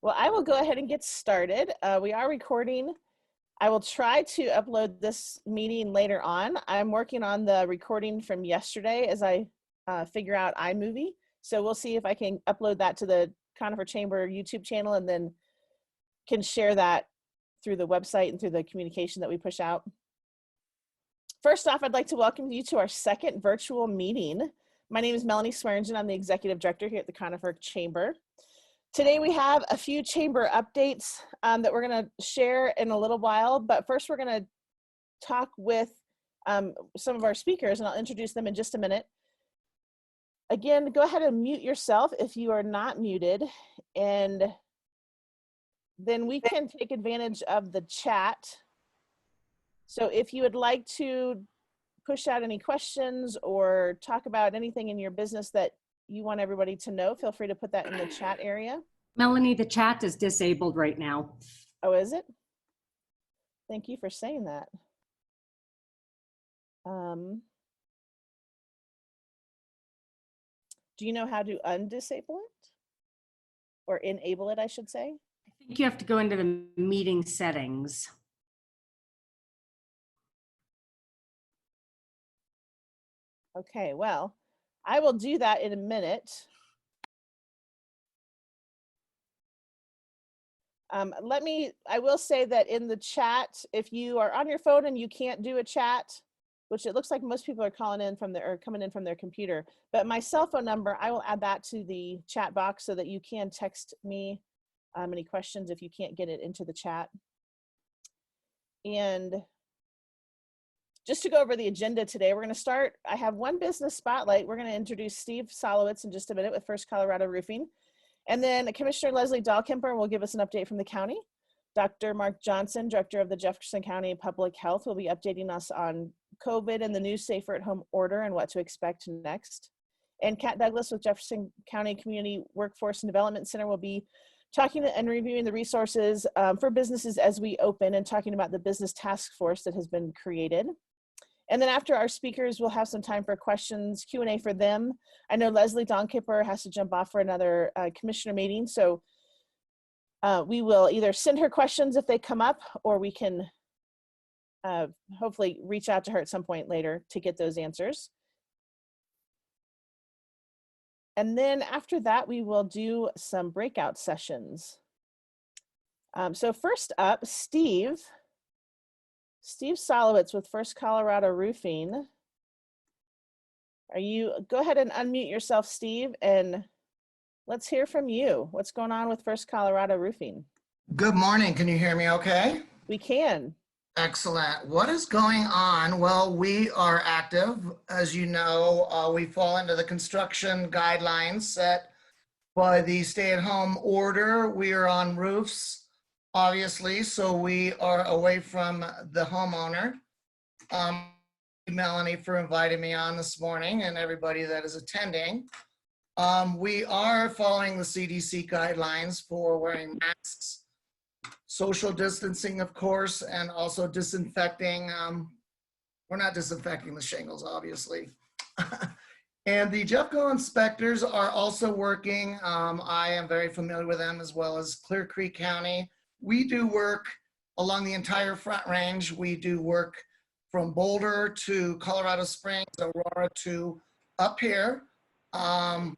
Well, I will go ahead and get started. We are recording. I will try to upload this meeting later on. I'm working on the recording from yesterday as I figure out iMovie. So we'll see if I can upload that to the Conifer Chamber YouTube channel and then can share that through the website and through the communication that we push out. First off, I'd like to welcome you to our second virtual meeting. My name is Melanie Swearingen. I'm the Executive Director here at the Conifer Chamber. Today we have a few chamber updates that we're going to share in a little while, but first we're going to talk with some of our speakers, and I'll introduce them in just a minute. Again, go ahead and mute yourself if you are not muted, and then we can take advantage of the chat. So if you would like to push out any questions or talk about anything in your business that you want everybody to know, feel free to put that in the chat area. Melanie, the chat is disabled right now. Oh, is it? Thank you for saying that. Do you know how to undisable it? Or enable it, I should say? I think you have to go into the meeting settings. Okay, well, I will do that in a minute. I will say that in the chat, if you are on your phone and you can't do a chat, which it looks like most people are calling in from or coming in from their computer, but my cell phone number, I will add that to the chat box so that you can text me any questions if you can't get it into the chat. And just to go over the agenda today, we're going to start. I have one business spotlight. We're going to introduce Steve Solowitz in just a minute with First Colorado Roofing. And then Commissioner Leslie Dahlkemper will give us an update from the county. Dr. Mark Johnson, Director of the Jefferson County Public Health, will be updating us on COVID and the new Safer at Home order and what to expect next. And Kat Douglas with Jefferson County Community Workforce and Development Center will be talking and reviewing the resources for businesses as we open and talking about the business task force that has been created. And then after our speakers, we'll have some time for questions, Q&A for them. I know Leslie Dahlkemper has to jump off for another commissioner meeting, so we will either send her questions if they come up, or we can hopefully reach out to her at some point later to get those answers. And then after that, we will do some breakout sessions. So first up, Steve Solowitz with First Colorado Roofing. Go ahead and unmute yourself, Steve, and let's hear from you. What's going on with First Colorado Roofing? Good morning. Can you hear me okay? We can. Excellent. What is going on? Well, we are active. As you know, we fall into the construction guidelines set by the stay-at-home order. We are on roofs, obviously, so we are away from the homeowner. Melanie for inviting me on this morning and everybody that is attending. We are following the CDC guidelines for wearing masks, social distancing, of course, and also disinfecting. We're not disinfecting the shingles, obviously. And the Jeffco inspectors are also working. I am very familiar with them, as well as Clear Creek County. We do work along the entire Front Range. We do work from Boulder to Colorado Springs, Aurora to up here. I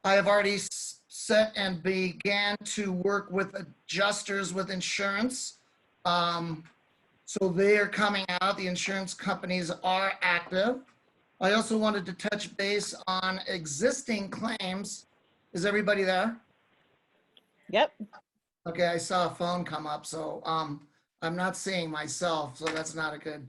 have already set and began to work with adjusters with insurance. So they are coming out. The insurance companies are active. I also wanted to touch base on existing claims. Is everybody there? Yep. Okay, I saw a phone come up, so I'm not seeing myself, so that's not good.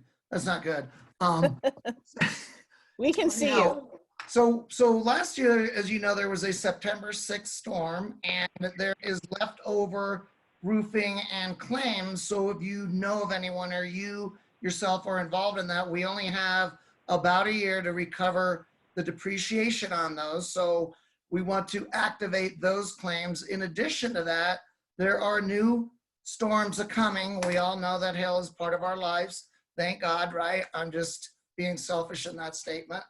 We can see you. So last year, as you know, there was a September 6th storm, and there is leftover roofing and claims. So if you know of anyone or you yourself are involved in that, we only have about a year to recover the depreciation on those. So we want to activate those claims. In addition to that, there are new storms are coming. We all know that hail is part of our lives. Thank God, right? I'm just being selfish in that statement.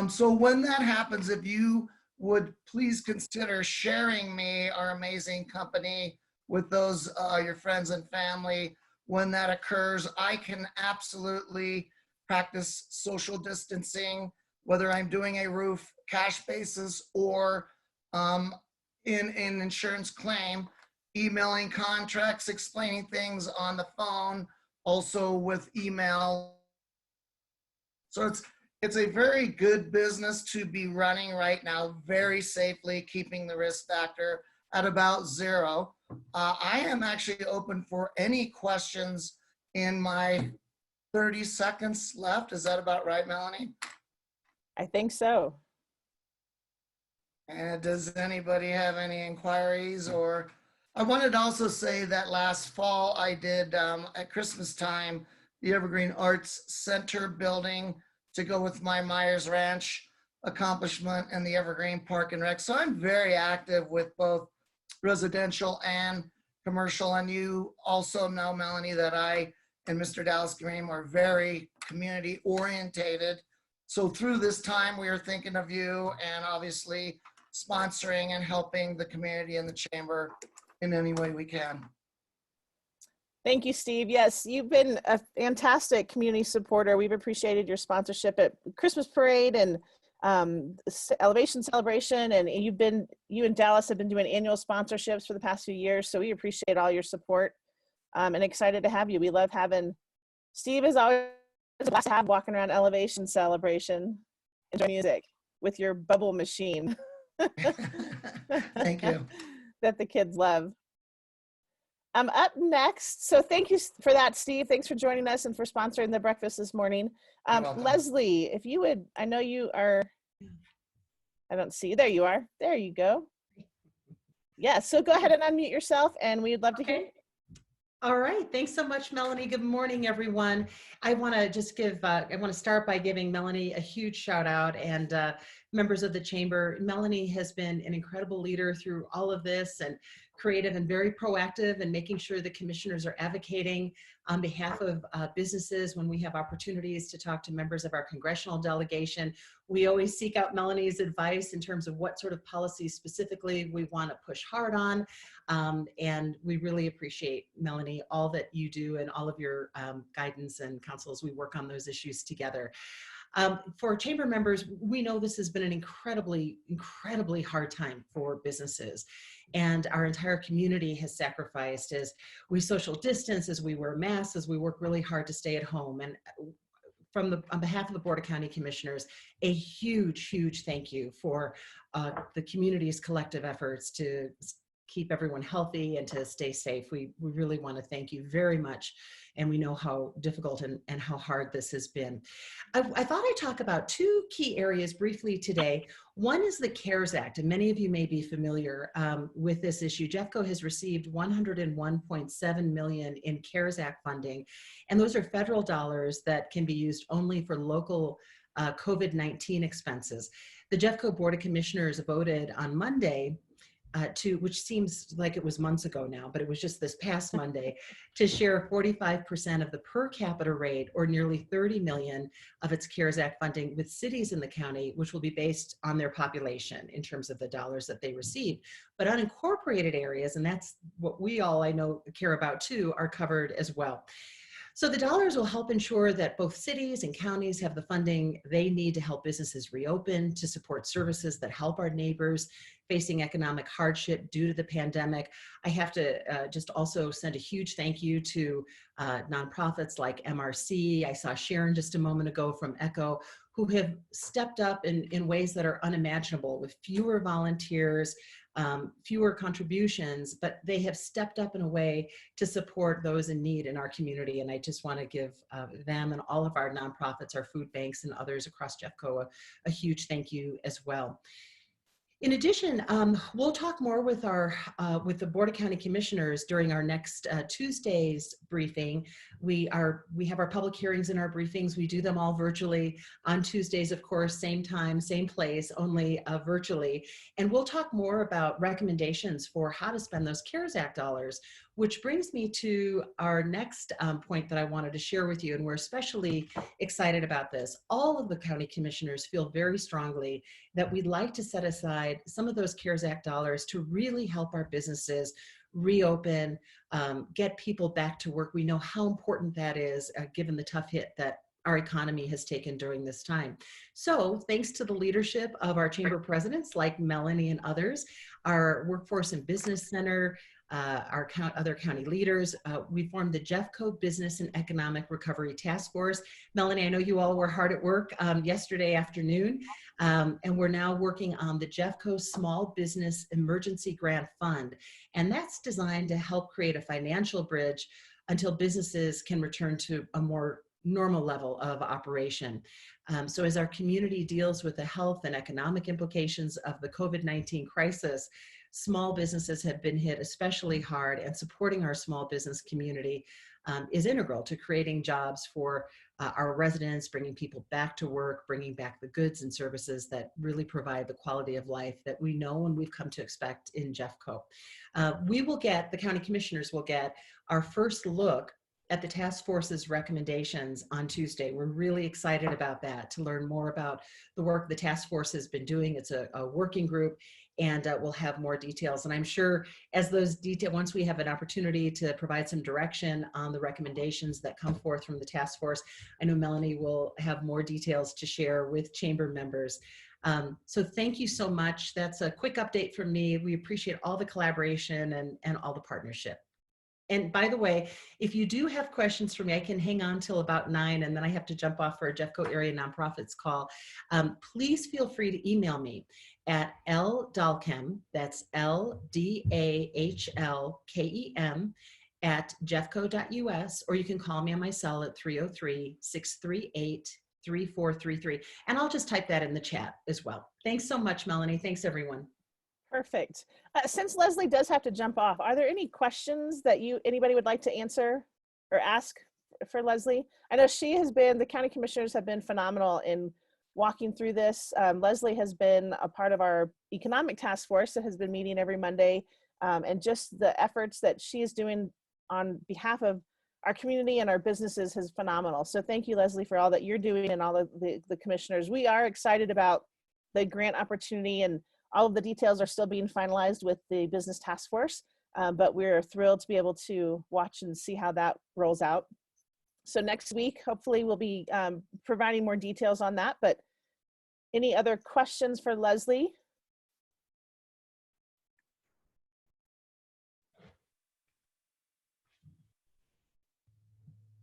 So when that happens, if you would please consider sharing me, our amazing company, with those your friends and family. When that occurs, I can absolutely practice social distancing, whether I'm doing a roof cash basis or in insurance claim, emailing contracts, explaining things on the phone, also with email. So it's a very good business to be running right now, very safely, keeping the risk factor at about 0. I am actually open for any questions in my 30 seconds left. Is that about right, Melanie? I think so. And does anybody have any inquiries? Or I wanted to also say that last fall I did at Christmas time, the Evergreen Arts Center building to go with my Myers Ranch accomplishment and the Evergreen Park and Rec. So I'm very active with both residential and commercial. And you also know, Melanie, that I and Mr. Dallas Green are very community orientated. So through this time, we are thinking of you and obviously sponsoring and helping the community and the chamber in any way we can. Thank you, Steve. Yes, you've been a fantastic community supporter. We've appreciated your sponsorship at Christmas Parade and Elevation Celebration, and you and Dallas have been doing annual sponsorships for the past few years, so we appreciate all your support and excited to have you. We love having Steve. Is always a blast to have walking around Elevation Celebration, enjoy music with your bubble machine. Thank you. That the kids love. Up next, so thank you for that, Steve. Thanks for joining us and for sponsoring the breakfast this morning. Leslie, if you would, I know you are, I don't see you. There you are. There you go. Yeah, so go ahead and unmute yourself and we'd love to hear. All right. Thanks so much, Melanie. Good morning, everyone. I want to just I want to start by giving Melanie a huge shout out and members of the chamber. Melanie has been an incredible leader through all of this and creative and very proactive in making sure the commissioners are advocating on behalf of businesses when we have opportunities to talk to members of our congressional delegation. We always seek out Melanie's advice in terms of what sort of policies specifically we want to push hard on. And we really appreciate, Melanie, all that you do and all of your guidance and counsel as we work on those issues together. For chamber members, we know this has been an incredibly, incredibly hard time for businesses. And our entire community has sacrificed as we social distance, as we wear masks, as we work really hard to stay at home. And on behalf of the Board of County Commissioners, a huge, huge thank you for the community's collective efforts to keep everyone healthy and to stay safe. We really want to thank you very much. And we know how difficult and how hard this has been. I thought I'd talk about two key areas briefly today. One is the CARES Act, and many of you may be familiar with this issue. Jeffco has received $101.7 million in CARES Act funding, and those are federal dollars that can be used only for local COVID-19 expenses. The Jeffco Board of Commissioners voted on Monday which seems like it was months ago now, but it was just this past Monday, to share 45% of the per capita rate, or nearly 30 million of its CARES Act funding with cities in the county, which will be based on their population in terms of the dollars that they receive. But unincorporated areas, and that's what we all, I know, care about too, are covered as well. So the dollars will help ensure that both cities and counties have the funding they need to help businesses reopen, to support services that help our neighbors facing economic hardship due to the pandemic. I have to just also send a huge thank you to nonprofits like MRC. I saw Sharon just a moment ago from ECHO, who have stepped up in ways that are unimaginable, with fewer volunteers, fewer contributions, but they have stepped up in a way to support those in need in our community. And I just want to give them and all of our nonprofits, our food banks and others across Jeffco a huge thank you as well. In addition, we'll talk more with the Board of County Commissioners during our next Tuesday's briefing. We have our public hearings and our briefings. We do them all virtually on Tuesdays, of course, same time, same place, only virtually. And we'll talk more about recommendations for how to spend those CARES Act dollars, which brings me to our next point that I wanted to share with you. And we're especially excited about this. All of the county commissioners feel very strongly that we'd like to set aside some of those CARES Act dollars to really help our businesses reopen, get people back to work. We know how important that is, given the tough hit that our economy has taken during this time. So thanks to the leadership of our chamber presidents like Melanie and others, our Workforce and Business Center, our other county leaders, we formed the Jeffco Business and Economic Recovery Task Force. Melanie, I know you all were hard at work yesterday afternoon, and we're now working on the Jeffco Small Business Emergency Grant Fund. And that's designed to help create a financial bridge until businesses can return to a more normal level of operation. So as our community deals with the health and economic implications of the COVID-19 crisis, small businesses have been hit especially hard, and supporting our small business community is integral to creating jobs for our residents, bringing people back to work, bringing back the goods and services that really provide the quality of life that we know and we've come to expect in Jeffco. The county commissioners will get our first look at the task force's recommendations on Tuesday. We're really excited about that, to learn more about the work the task force has been doing. It's a working group, and we'll have more details. And I'm sure as those details, once we have an opportunity to provide some direction on the recommendations that come forth from the task force, I know Melanie will have more details to share with chamber members. So thank you so much. That's a quick update from me. We appreciate all the collaboration and all the partnership. And by the way, if you do have questions for me, I can hang on till about 9, and then I have to jump off for a Jeffco area nonprofits call. Please feel free to email me at ldalkem, that's LDAHLKEM @jeffco.us, or you can call me on my cell at 303-638-3433. And I'll just type that in the chat as well. Thanks so much, Melanie. Thanks, everyone. Perfect. Since Leslie does have to jump off, are there any questions that anybody would like to answer or ask for Leslie? I know the county commissioners have been phenomenal in walking through this. Leslie has been a part of our economic task force that has been meeting every Monday, and just the efforts that she is doing on behalf of our community and our businesses is phenomenal. So thank you, Leslie, for all that you're doing, and all of the commissioners. We are excited about the grant opportunity, and all of the details are still being finalized with the business task force, but we're thrilled to be able to watch and see how that rolls out. So next week, hopefully we'll be providing more details on that, but any other questions for Leslie?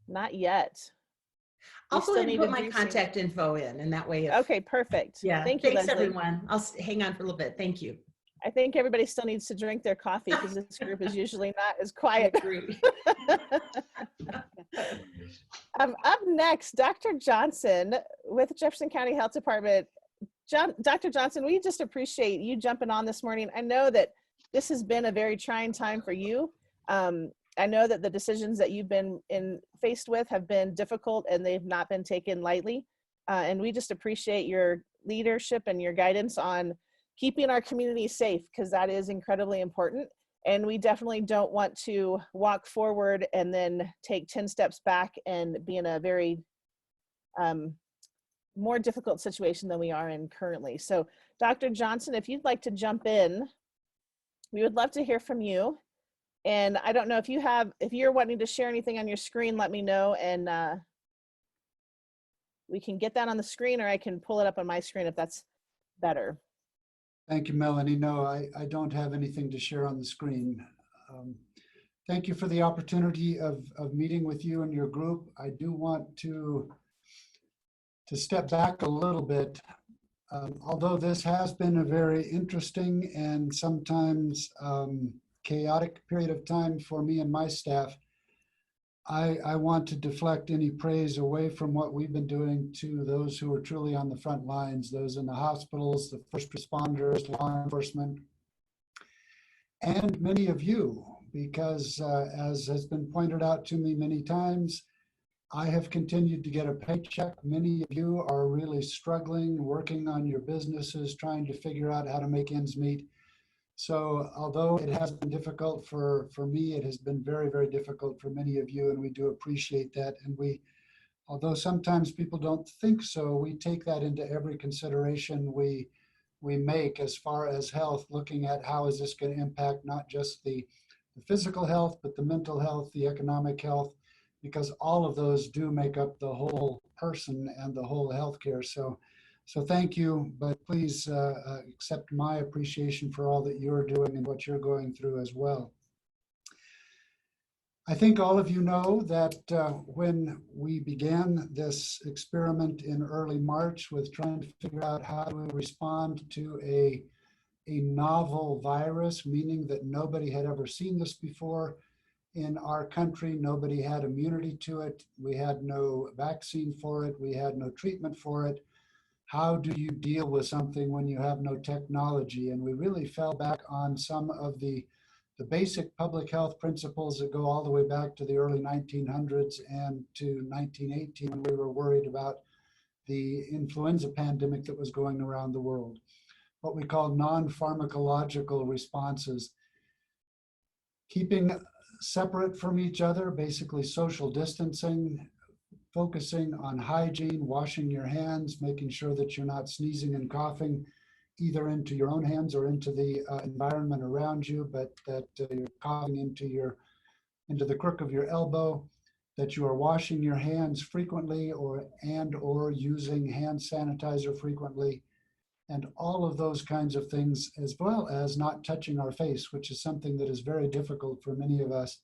Not yet. I'll go ahead and put my contact info in, and that way. Okay, perfect. Yeah, thank you, thanks, Leslie. everyone. I'll hang on for a little bit. Thank you. I think everybody still needs to drink their coffee because this group is usually not as quiet. I agree. Up next, Dr. Johnson with Jefferson County Health Department. Dr. Johnson, we just appreciate you jumping on this morning. I know that this has been a very trying time for you. I know that the decisions that you've been faced with have been difficult, and they've not been taken lightly. And we just appreciate your leadership and your guidance on keeping our community safe, because that is incredibly important. And we definitely don't want to walk forward and then take 10 steps back and be in a very more difficult situation than we are in currently. So Dr. Johnson, if you'd like to jump in, we would love to hear from you. And I don't know if you're wanting to share anything on your screen, let me know, and we can get that on the screen, or I can pull it up on my screen if that's better. Thank you, Melanie. No, I don't have anything to share on the screen. Thank you for the opportunity of meeting with you and your group. I do want to step back a little bit. Although this has been a very interesting and sometimes chaotic period of time for me and my staff, I want to deflect any praise away from what we've been doing to those who are truly on the front lines, those in the hospitals, the first responders, law enforcement, and many of you, because as has been pointed out to me many times, I have continued to get a paycheck. Many of you are really struggling, working on your businesses, trying to figure out how to make ends meet. So although it has been difficult for me, it has been very, very difficult for many of you, and we do appreciate that. And although sometimes people don't think so, we take that into every consideration. We we make as far as health, looking at how is this going to impact not just the physical health, but the mental health, the economic health, because all of those do make up the whole person and the whole healthcare. So thank you, but please accept my appreciation for all that you're doing and what you're going through as well. I think all of you know that when we began this experiment in early March with trying to figure out how to respond to a novel virus, meaning that nobody had ever seen this before in our country, nobody had immunity to it, we had no vaccine for it, we had no treatment for it. How do you deal with something when you have no technology? And we really fell back on some of the basic public health principles that go all the way back to the early 1900s and to 1918, when we were worried about the influenza pandemic that was going around the world. What we call non-pharmacological responses. Keeping separate from each other, basically social distancing, focusing on hygiene, washing your hands, making sure that you're not sneezing and coughing either into your own hands or into the environment around you, but that you're coughing into the crook of your elbow, that you are washing your hands frequently or using hand sanitizer frequently, and all of those kinds of things, as well as not touching our face, which is something that is very difficult for many of us.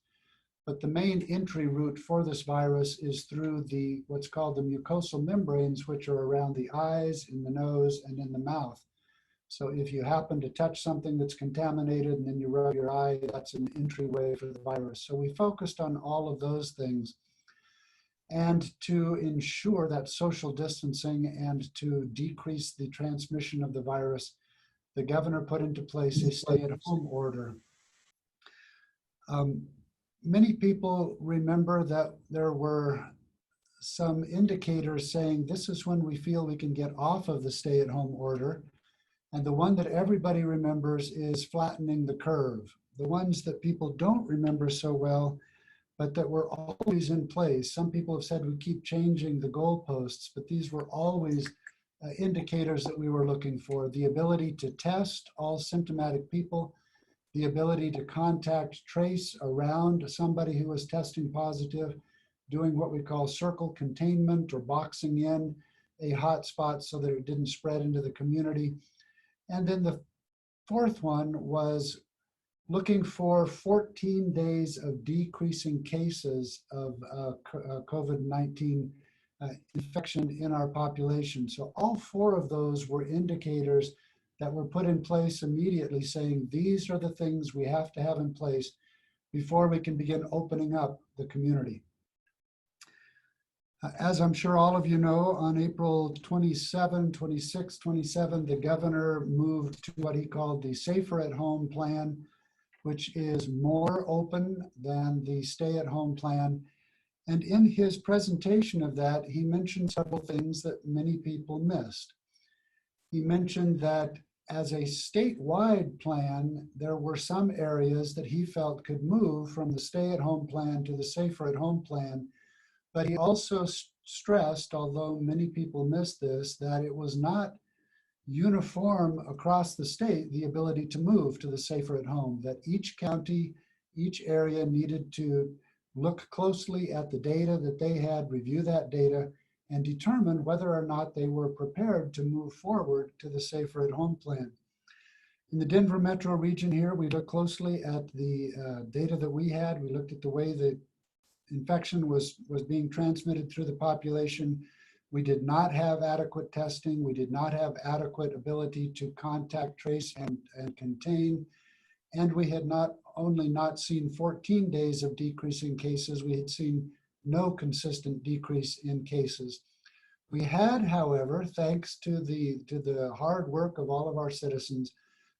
But the main entry route for this virus is through what's called the mucosal membranes, which are around the eyes, in the nose, and in the mouth. So if you happen to touch something that's contaminated and then you rub your eye, that's an entryway for the virus. So we focused on all of those things. And to ensure that social distancing and to decrease the transmission of the virus, the governor put into place a stay-at-home order. Many people remember that there were some indicators saying this is when we feel we can get off of the stay-at-home order. And the one that everybody remembers is flattening the curve. The ones that people don't remember so well, but that were always in place. Some people have said we keep changing the goalposts, but these were always indicators that we were looking for. The ability to test all symptomatic people, the ability to contact trace around somebody who was testing positive, doing what we call circle containment or boxing in a hotspot so that it didn't spread into the community. And then the fourth one was looking for 14 days of decreasing cases of COVID-19 infection in our population. So all four of those were indicators that were put in place immediately, saying these are the things we have to have in place before we can begin opening up the community. As I'm sure all of you know, on April 27, 26, 27, the governor moved to what he called the Safer at Home plan, which is more open than the stay-at-home plan. And in his presentation of that, he mentioned several things that many people missed. He mentioned that as a statewide plan, there were some areas that he felt could move from the stay-at-home plan to the Safer at Home plan. But he also stressed, although many people missed this, that it was not uniform across the state, the ability to move to the Safer at Home, that each county, each area needed to look closely at the data that they had, review that data, and determine whether or not they were prepared to move forward to the Safer at Home plan. In the Denver metro region here, we looked closely at the data that we had. We looked at the way that infection was being transmitted through the population. We did not have adequate testing. We did not have adequate ability to contact, trace, and contain. And we had not only not seen 14 days of decreasing cases, we had seen no consistent decrease in cases. We had, however, thanks to the hard work of all of our citizens,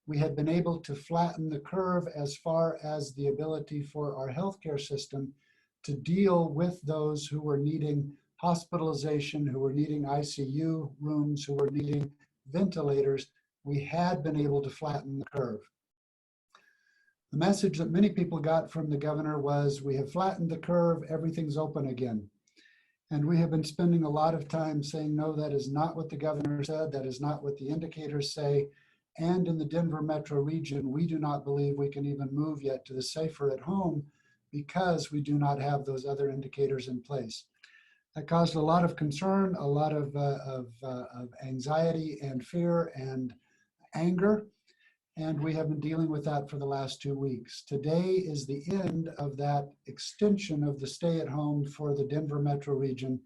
we had been able to flatten the curve as far as the ability for our healthcare system to deal with those who were needing hospitalization, who were needing ICU rooms, who were needing ventilators. We had been able to flatten the curve. The message that many people got from the governor was, we have flattened the curve, everything's open again. And we have been spending a lot of time saying, no, that is not what the governor said, that is not what the indicators say. and in the Denver metro region, we do not believe we can even move yet to the safer at home because we do not have those other indicators in place. That caused a lot of concern, a lot of anxiety and fear and anger, and we have been dealing with that for the last 2 weeks. Today is the end of that extension of the stay at home for the Denver metro region,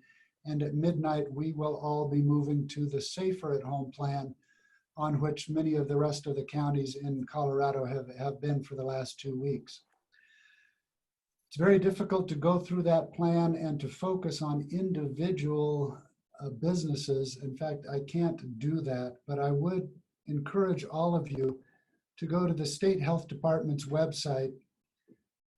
and at midnight we will all be moving to the safer at home plan, on which many of the rest of the counties in Colorado have been for the last 2 weeks. It's very difficult to go through that plan and to focus on individual businesses. In fact, I can't do that, but I would encourage all of you to go to the state health department's website,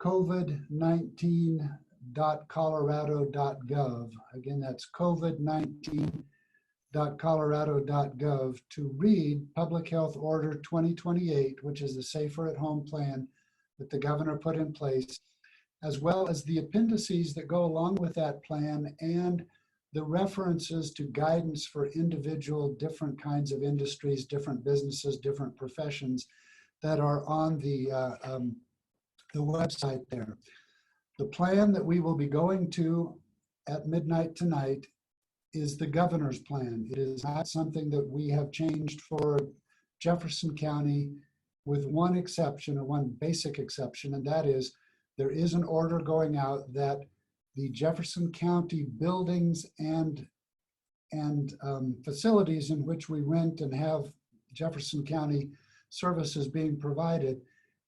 covid19.colorado.gov. Again, that's covid19.colorado.gov to read Public Health Order 2028, which is the Safer at Home plan that the governor put in place, as well as the appendices that go along with that plan and the references to guidance for individual different kinds of industries, different businesses, different professions that are on the website there. The plan that we will be going to at midnight tonight is the governor's plan. It is not something that we have changed for Jefferson County, with one exception, or one basic exception, and that is there is an order going out that the Jefferson County buildings and facilities in which we rent and have Jefferson County services being provided,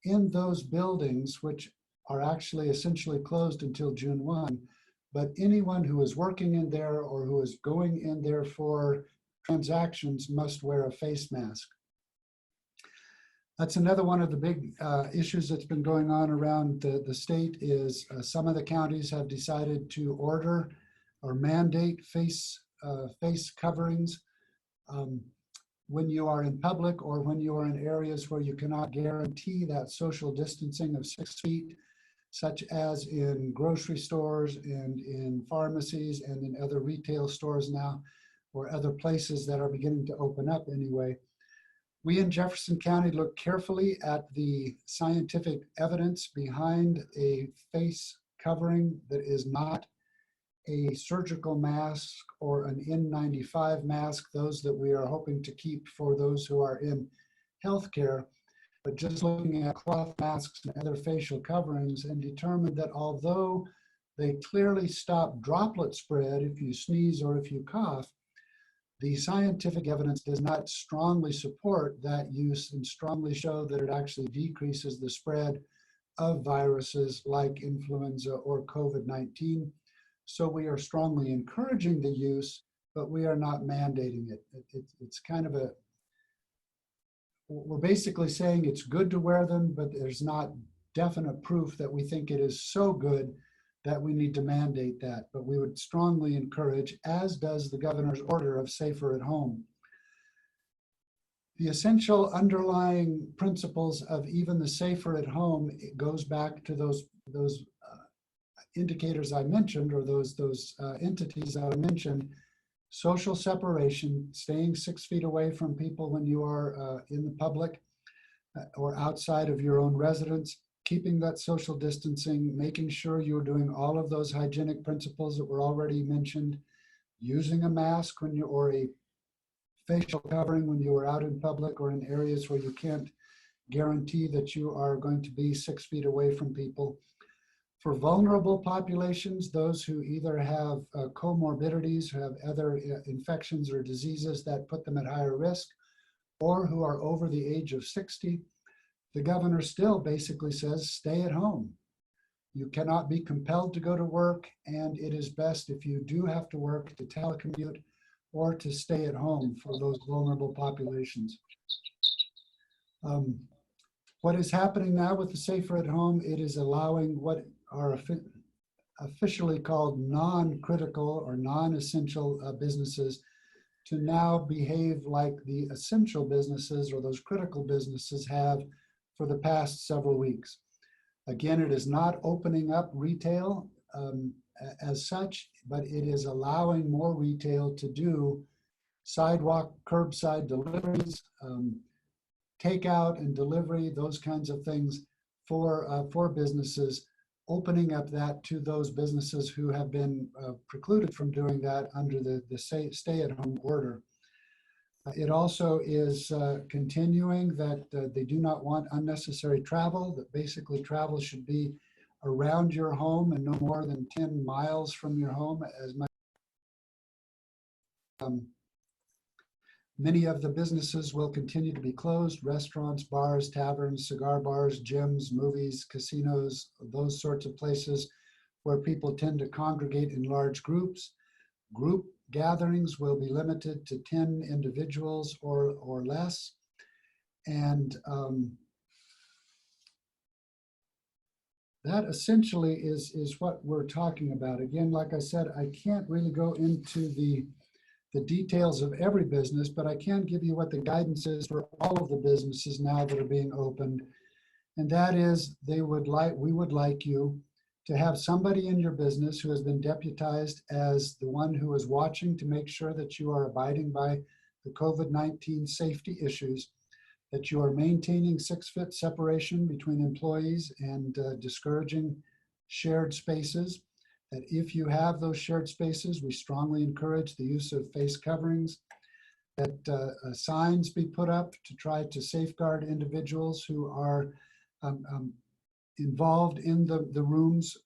in those buildings, which are actually essentially closed until June 1, but anyone who is working in there or who is going in there for transactions must wear a face mask. That's another one of the big issues that's been going on around the state is some of the counties have decided to order or mandate face coverings when you are in public or when you are in areas where you cannot guarantee that social distancing of 6 feet, such as in grocery stores and in pharmacies and in other retail stores now, or other places that are beginning to open up anyway. We in Jefferson County look carefully at the scientific evidence behind a face covering that is not a surgical mask or an N95 mask, those that we are hoping to keep for those who are in healthcare, but just looking at cloth masks and other facial coverings, and determined that although they clearly stop droplet spread if you sneeze or if you cough, the scientific evidence does not strongly support that use and strongly show that it actually decreases the spread of viruses like influenza or COVID-19. So we are strongly encouraging the use, but we are not mandating it. It's kind of we're basically saying it's good to wear them, but there's not definite proof that we think it is so good that we need to mandate that. But we would strongly encourage, as does the governor's order of safer at home. The essential underlying principles of even the safer at home, it goes back to those indicators I mentioned, or those entities I mentioned. Social separation, staying 6 feet away from people when you are in the public or outside of your own residence, keeping that social distancing, making sure you're doing all of those hygienic principles that were already mentioned, using a mask when you, or a facial covering when you are out in public or in areas where you can't guarantee that you are going to be 6 feet away from people. For vulnerable populations, those who either have comorbidities, who have other infections or diseases that put them at higher risk, or who are over the age of 60, the governor still basically says, stay at home. You cannot be compelled to go to work, and it is best if you do have to work to telecommute or to stay at home for those vulnerable populations. What is happening now with the Safer at Home, it is allowing what are officially called non-critical or non-essential businesses to now behave like the essential businesses or those critical businesses have for the past several weeks. Again, it is not opening up retail as such, but it is allowing more retail to do sidewalk, curbside deliveries, takeout and delivery, those kinds of things for businesses, opening up that to those businesses who have been precluded from doing that under the stay-at-home order. It also is continuing that they do not want unnecessary travel, that basically travel should be around your home and no more than 10 miles from your home. As much. Many of the businesses will continue to be closed: restaurants, bars, taverns, cigar bars, gyms, movies, casinos, those sorts of places where people tend to congregate in large groups. Group gatherings will be limited to 10 individuals or less. And that essentially is what we're talking about. Again, like I said, I can't really go into the details of every business, but I can give you what the guidance is for all of the businesses now that are being opened. And that is, we would like you to have somebody in your business who has been deputized as the one who is watching to make sure that you are abiding by the COVID-19 safety issues, that you are maintaining 6-foot separation between employees and discouraging shared spaces, that if you have those shared spaces, we strongly encourage the use of face coverings, that signs be put up to try to safeguard individuals who are involved in the rooms,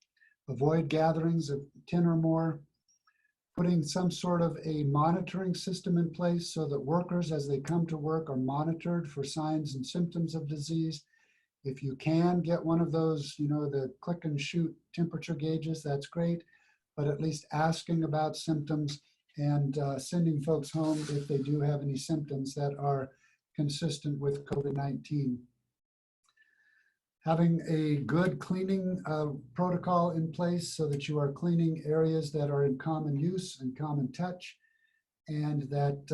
avoid gatherings of 10 or more, putting some sort of a monitoring system in place so that workers, as they come to work, are monitored for signs and symptoms of disease. If you can get one of those, the click and shoot temperature gauges, that's great, but at least asking about symptoms and sending folks home if they do have any symptoms that are consistent with COVID-19. Having a good cleaning protocol in place so that you are cleaning areas that are in common use and common touch, and that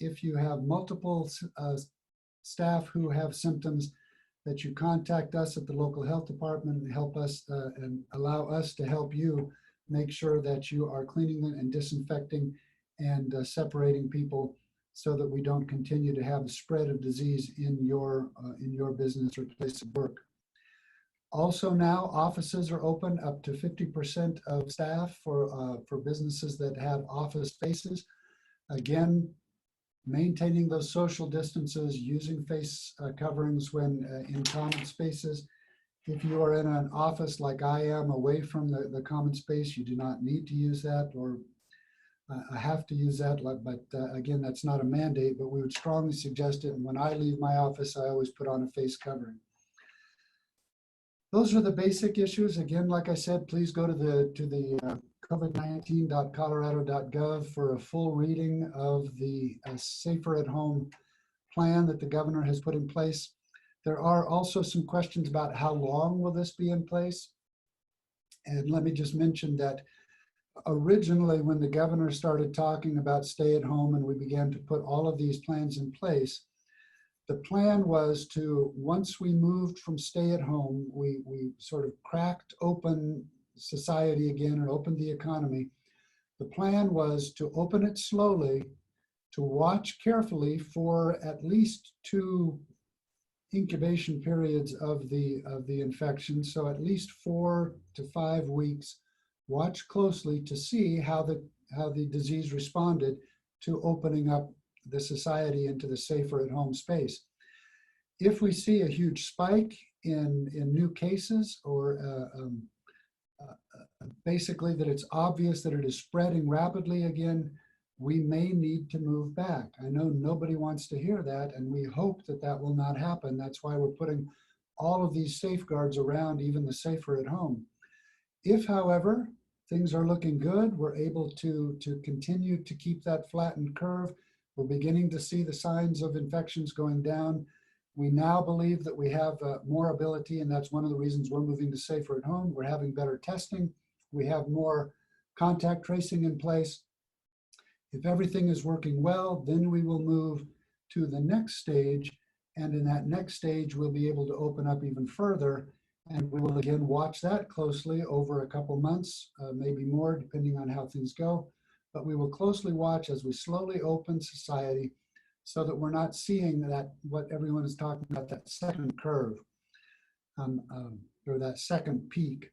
if you have multiple staff who have symptoms, that you contact us at the local health department and help us and allow us to help you make sure that you are cleaning them and disinfecting and separating people so that we don't continue to have the spread of disease in your business or place of work. Also now, offices are open up to 50% of staff for businesses that have office spaces. Again, maintaining those social distances, using face coverings when in common spaces. If you are in an office like I am, away from the common space, you do not need to use that, or I have to use that, but again, that's not a mandate, but we would strongly suggest it. And when I leave my office, I always put on a face covering. Those are the basic issues. Again, like I said, please go to the covid19.colorado.gov for a full reading of the Safer at Home plan that the governor has put in place. There are also some questions about how long will this be in place. And let me just mention that originally when the governor started talking about stay at home and we began to put all of these plans in place, the plan was to, once we moved from stay at home, we sort of cracked open society again and opened the economy. The plan was to open it slowly, to watch carefully for at least 2 incubation periods of the infection. So at least 4 to 5 weeks, watch closely to see how the disease responded to opening up the society into the safer at home space. If we see a huge spike in new cases, or basically that it's obvious that it is spreading rapidly again, we may need to move back. I know nobody wants to hear that, and we hope that that will not happen. That's why we're putting all of these safeguards around even the safer at home. If, however, things are looking good, we're able to continue to keep that flattened curve. We're beginning to see the signs of infections going down. We now believe that we have more ability, and that's one of the reasons we're moving to safer at home. We're having better testing. We have more contact tracing in place. If everything is working well, then we will move to the next stage. And in that next stage, we'll be able to open up even further. And we will again watch that closely over a couple months, maybe more, depending on how things go. But we will closely watch as we slowly open society so that we're not seeing that, what everyone is talking about, that second curve, or that second peak.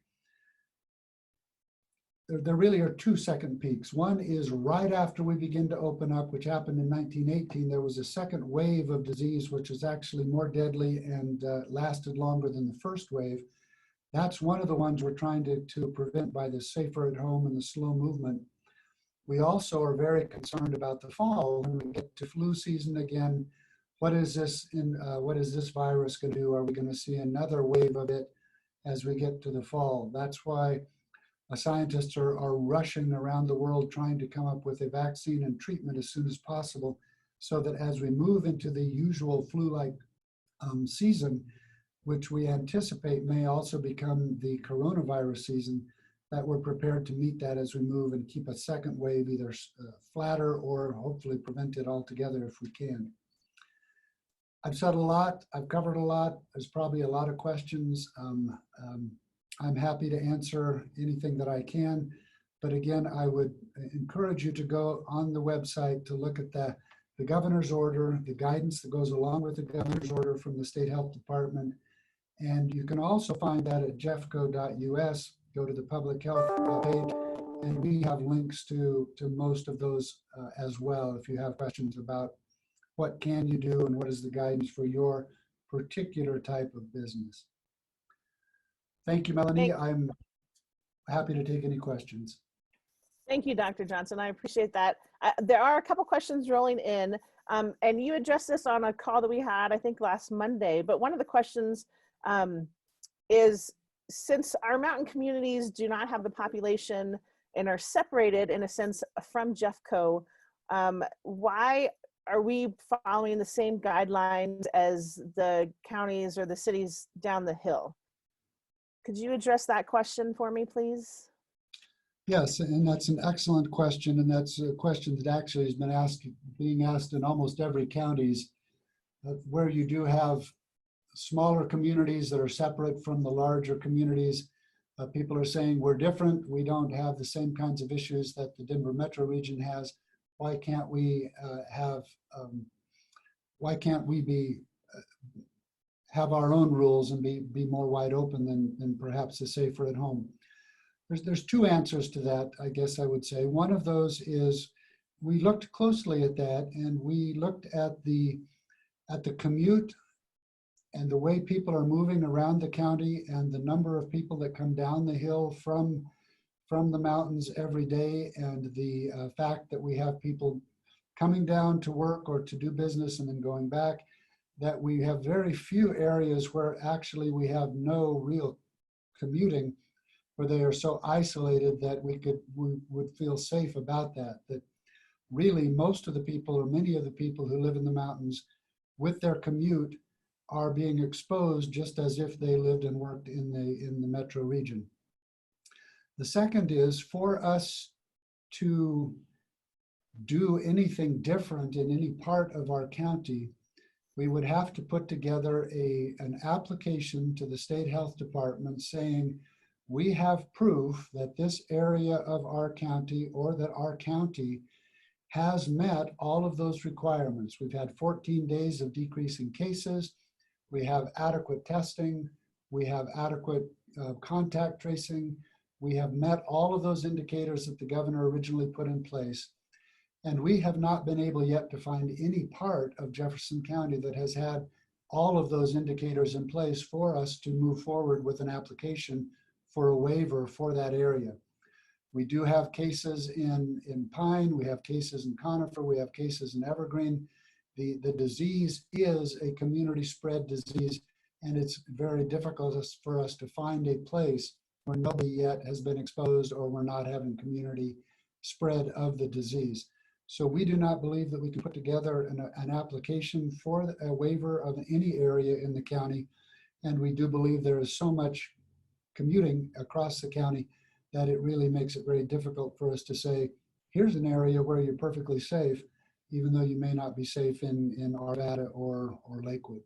There really are two second peaks. One is right after we begin to open up, which happened in 1918. There was a second wave of disease, which was actually more deadly and lasted longer than the first wave. That's one of the ones we're trying to prevent by the safer at home and the slow movement. We also are very concerned about the fall when we get to flu season again. What is this virus going to do? Are we going to see another wave of it as we get to the fall? That's why scientists are rushing around the world trying to come up with a vaccine and treatment as soon as possible, so that as we move into the usual flu-like season, which we anticipate may also become the coronavirus season, that we're prepared to meet that as we move and keep a second wave either flatter or hopefully prevent it altogether if we can. I've said a lot, I've covered a lot. There's probably a lot of questions. I'm happy to answer anything that I can, but again, I would encourage you to go on the website to look at the governor's order, the guidance that goes along with the governor's order from the State Health Department. And you can also find that at jeffco.us, go to the public health page, and we have links to most of those as well if you have questions about what can you do and what is the guidance for your particular type of business. Thank you, Melanie. I'm happy to take any questions. Thank you, Dr. Johnson. I appreciate that. There are a couple questions rolling in, and you addressed this on a call that we had, I think, last Monday. But one of the questions is, since our mountain communities do not have the population and are separated, in a sense, from Jeffco, why are we following the same guidelines as the counties or the cities down the hill? Could you address that question for me, please? Yes, and that's an excellent question, and that's a question that actually has been being asked in almost every counties, where you do have smaller communities that are separate from the larger communities. People are saying we're different. We don't have the same kinds of issues that the Denver metro region has. Why can't we have our own rules and be more wide open than perhaps the safer at home? There's two answers to that, I guess I would say. One of those is we looked closely at that, and we looked at the commute and the way people are moving around the county and the number of people that come down the hill from the mountains every day, and the fact that we have people coming down to work or to do business and then going back, that we have very few areas where actually we have no real commuting, where they are so isolated that we would feel safe about that. That really most of the people, or many of the people who live in the mountains with their commute, are being exposed just as if they lived and worked in the metro region. The second is, for us to do anything different in any part of our county, we would have to put together an application to the State Health Department saying, we have proof that this area of our county, or that our county has met all of those requirements. We've had 14 days of decreasing cases. We have adequate testing. We have adequate contact tracing. We have met all of those indicators that the governor originally put in place. And we have not been able yet to find any part of Jefferson County that has had all of those indicators in place for us to move forward with an application for a waiver for that area. We do have cases in Pine, we have cases in Conifer, we have cases in Evergreen. The disease is a community spread disease, and it's very difficult for us to find a place where nobody yet has been exposed or we're not having community spread of the disease. So we do not believe that we can put together an application for a waiver of any area in the county. And we do believe there is so much commuting across the county that it really makes it very difficult for us to say, here's an area where you're perfectly safe, even though you may not be safe in Arvada or Lakewood.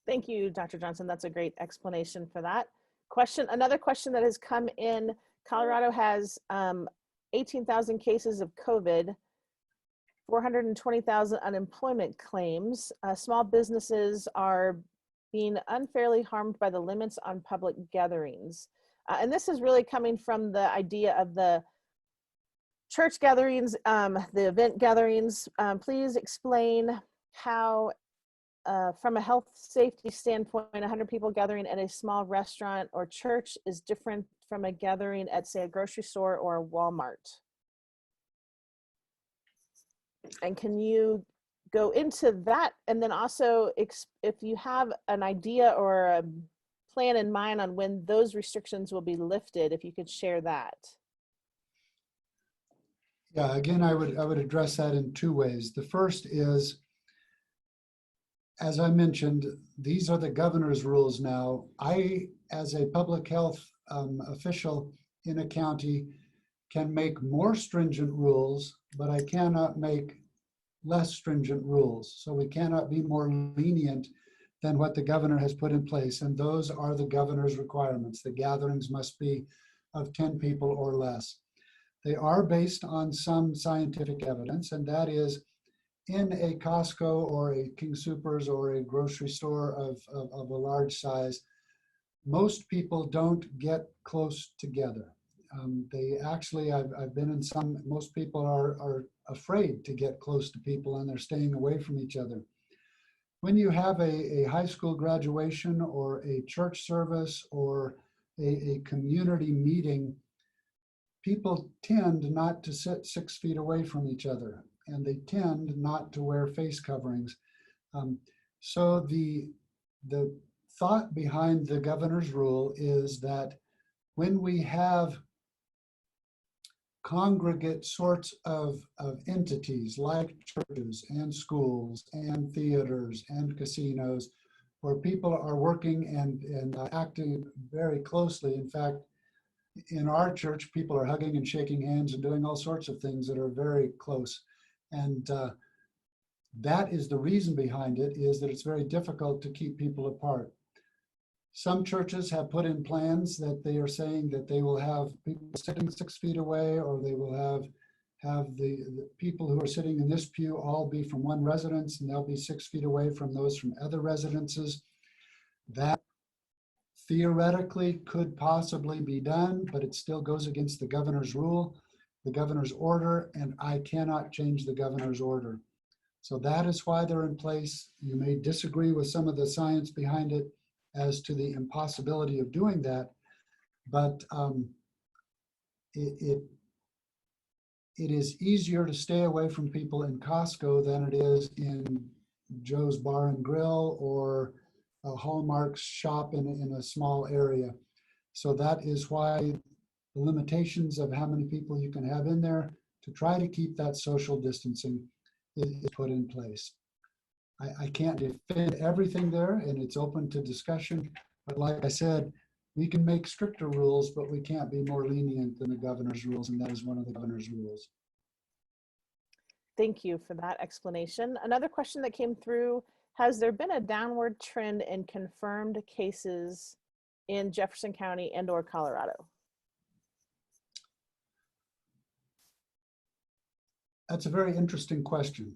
Thank you, Dr. Johnson. That's a great explanation for that. Another question that has come in, Colorado has 18,000 cases of COVID. 420,000 unemployment claims. Small businesses are being unfairly harmed by the limits on public gatherings. And this is really coming from the idea of the church gatherings, the event gatherings. Please explain how, from a health safety standpoint, 100 people gathering at a small restaurant or church is different from a gathering at, say, a grocery store or a Walmart. And can you go into that? And then also, if you have an idea or a plan in mind on when those restrictions will be lifted, if you could share that. Yeah, again, I would address that in two ways. The first is, as I mentioned, these are the governor's rules now. I, as a public health official in a county, can make more stringent rules, but I cannot make less stringent rules. So we cannot be more lenient than what the governor has put in place. And those are the governor's requirements. The gatherings must be of 10 people or less. They are based on some scientific evidence, and that is, in a Costco or a King Soopers or a grocery store of a large size, most people don't get close together. They actually, I've been in some, most people are afraid to get close to people and they're staying away from each other. When you have a high school graduation or a church service or a community meeting, people tend not to sit 6 feet away from each other, and they tend not to wear face coverings. So the thought behind the governor's rule is that when we have congregate sorts of entities like churches and schools and theaters and casinos, where people are working and acting very closely. In fact, in our church, people are hugging and shaking hands and doing all sorts of things that are very close. And that is the reason behind it, is that it's very difficult to keep people apart. Some churches have put in plans that they are saying that they will have people sitting 6 feet away, or they will have the people who are sitting in this pew all be from one residence, and they'll be 6 feet away from those from other residences. That theoretically could possibly be done, but it still goes against the governor's rule, the governor's order, and I cannot change the governor's order. So that is why they're in place. You may disagree with some of the science behind it as to the impossibility of doing that, but it is easier to stay away from people in Costco than it is in Joe's Bar and Grill or a Hallmark shop in a small area. So that is why the limitations of how many people you can have in there to try to keep that social distancing is put in place. I can't defend everything there, and it's open to discussion, but like I said, we can make stricter rules, but we can't be more lenient than the governor's rules, and that is one of the governor's rules. Thank you for that explanation. Another question that came through: has there been a downward trend in confirmed cases in Jefferson County and/or Colorado? That's a very interesting question.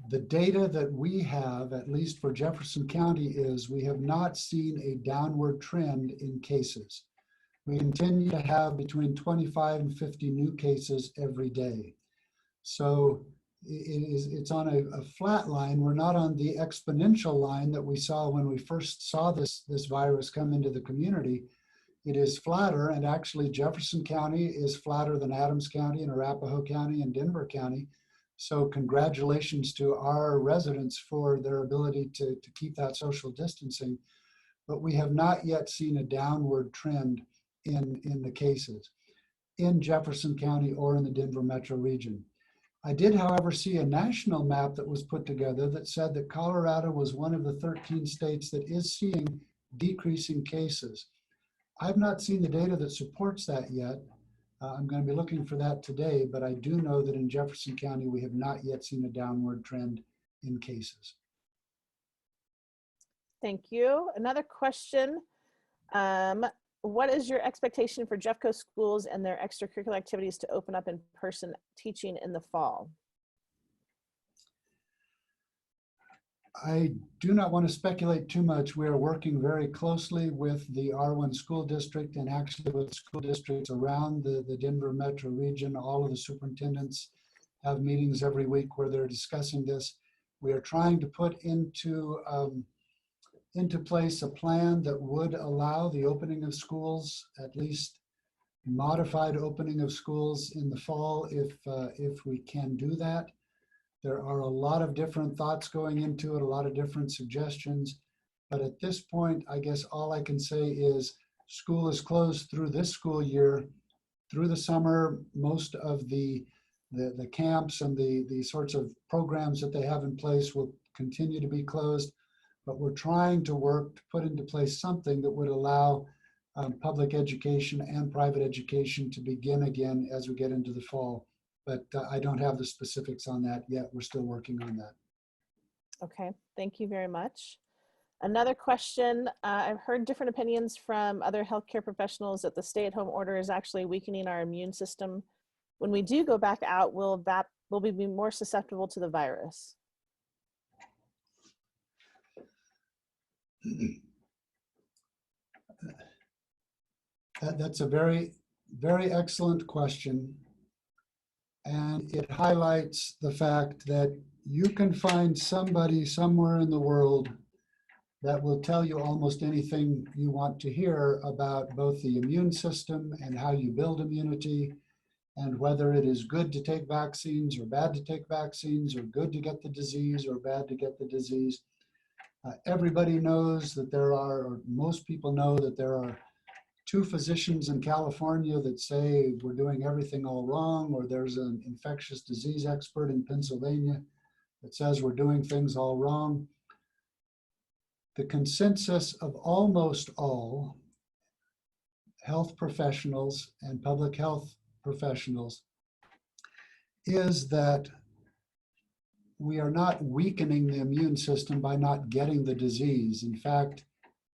The data that we have, at least for Jefferson County, is we have not seen a downward trend in cases. We continue to have between 25 and 50 new cases every day. So it's on a flat line. We're not on the exponential line that we saw when we first saw this virus come into the community. It is flatter, and actually Jefferson County is flatter than Adams County and Arapahoe County and Denver County. So congratulations to our residents for their ability to keep that social distancing. But we have not yet seen a downward trend in the cases in Jefferson County or in the Denver metro region. I did, however, see a national map that was put together that said that Colorado was one of the 13 states that is seeing decreasing cases. I've not seen the data that supports that yet. I'm going to be looking for that today, but I do know that in Jefferson County, we have not yet seen a downward trend in cases. Thank you. Another question. what is your expectation for Jeffco schools and their extracurricular activities to open up in person teaching in the fall? I do not want to speculate too much. We are working very closely with the R1 school district and actually with school districts around the Denver metro region. All of the superintendents have meetings every week where they're discussing this. We are trying to put into place a plan that would allow the opening of schools, at least modified opening of schools in the fall if we can do that. There are a lot of different thoughts going into it, a lot of different suggestions. But at this point, I guess all I can say is school is closed through this school year. Through the summer, most of the camps and the sorts of programs that they have in place will continue to be closed. But we're trying to work to put into place something that would allow public education and private education to begin again as we get into the fall. But I don't have the specifics on that yet. We're still working on that. Okay, thank you very much. Another question, I've heard different opinions from other healthcare professionals that the stay-at-home order is actually weakening our immune system. When we do go back out, will we be more susceptible to the virus? That's a very, very excellent question. And it highlights the fact that you can find somebody somewhere in the world that will tell you almost anything you want to hear about both the immune system and how you build immunity, and whether it is good to take vaccines or bad to take vaccines, or good to get the disease or bad to get the disease. Everybody knows that there are, or most people know that there are 2 physicians in California that say we're doing everything all wrong, or there's an infectious disease expert in Pennsylvania that says we're doing things all wrong. The consensus of almost all health professionals and public health professionals is that we are not weakening the immune system by not getting the disease. In fact,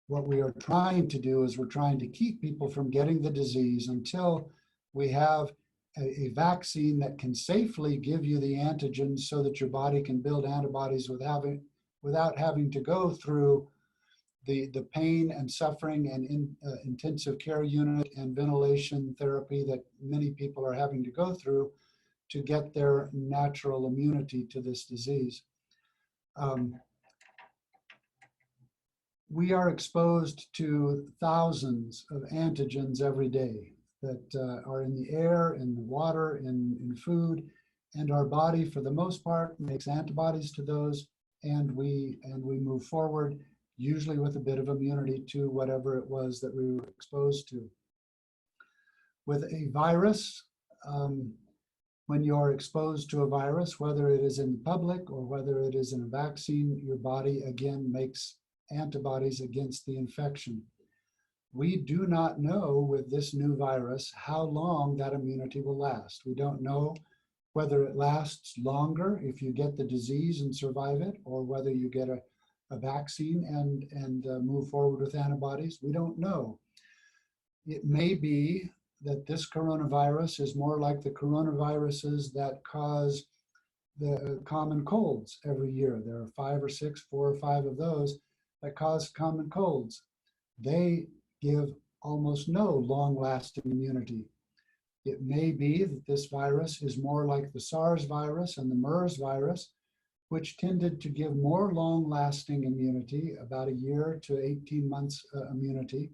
what we are trying to do is we're trying to keep people from getting the disease until we have a vaccine that can safely give you the antigens so that your body can build antibodies without having to go through the pain and suffering and intensive care unit and ventilation therapy that many people are having to go through to get their natural immunity to this disease. We are exposed to thousands of antigens every day that are in the air, in the water, in food, and our body, for the most part, makes antibodies to those, and we move forward, usually with a bit of immunity to whatever it was that we were exposed to. With a virus, when you're exposed to a virus, whether it is in public or whether it is in a vaccine, your body again makes antibodies against the infection. We do not know with this new virus how long that immunity will last. We don't know whether it lasts longer if you get the disease and survive it, or whether you get a vaccine and move forward with antibodies. We don't know. It may be that this coronavirus is more like the coronaviruses that cause the common colds every year. There are 4 or 5 of those that cause common colds. They give almost no long-lasting immunity. It may be that this virus is more like the SARS virus and the MERS virus, which tended to give more long-lasting immunity, about a year to 18 months immunity.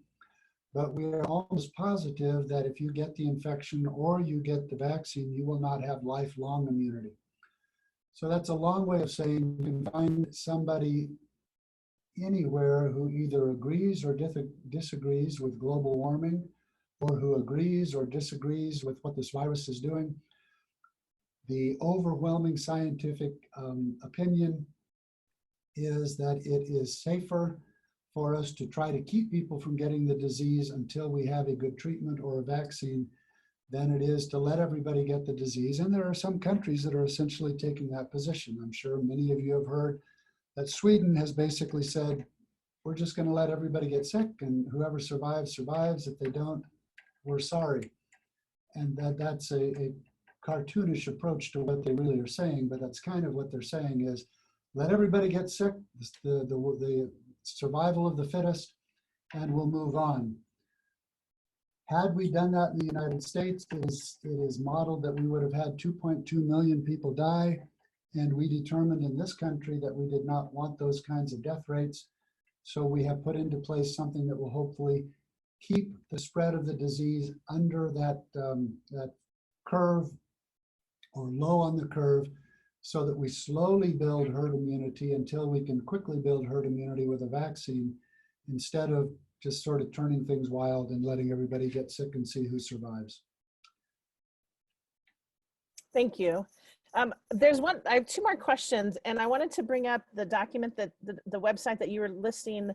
But we are almost positive that if you get the infection or you get the vaccine, you will not have lifelong immunity. So that's a long way of saying you can find somebody anywhere who either agrees or disagrees with global warming, or who agrees or disagrees with what this virus is doing. The overwhelming scientific opinion is that it is safer for us to try to keep people from getting the disease until we have a good treatment or a vaccine than it is to let everybody get the disease. And there are some countries that are essentially taking that position. I'm sure many of you have heard that Sweden has basically said, we're just going to let everybody get sick, and whoever survives, survives. If they don't, we're sorry. And that's a cartoonish approach to what they really are saying, but that's kind of what they're saying is, let everybody get sick, the survival of the fittest, and we'll move on. Had we done that in the United States, it is modeled that we would have had 2.2 million people die, and we determined in this country that we did not want those kinds of death rates. So we have put into place something that will hopefully keep the spread of the disease under that curve or low on the curve, so that we slowly build herd immunity until we can quickly build herd immunity with a vaccine, instead of just sort of turning things wild and letting everybody get sick and see who survives. Thank you. I have two more questions, and I wanted to bring up the document that the website that you were listing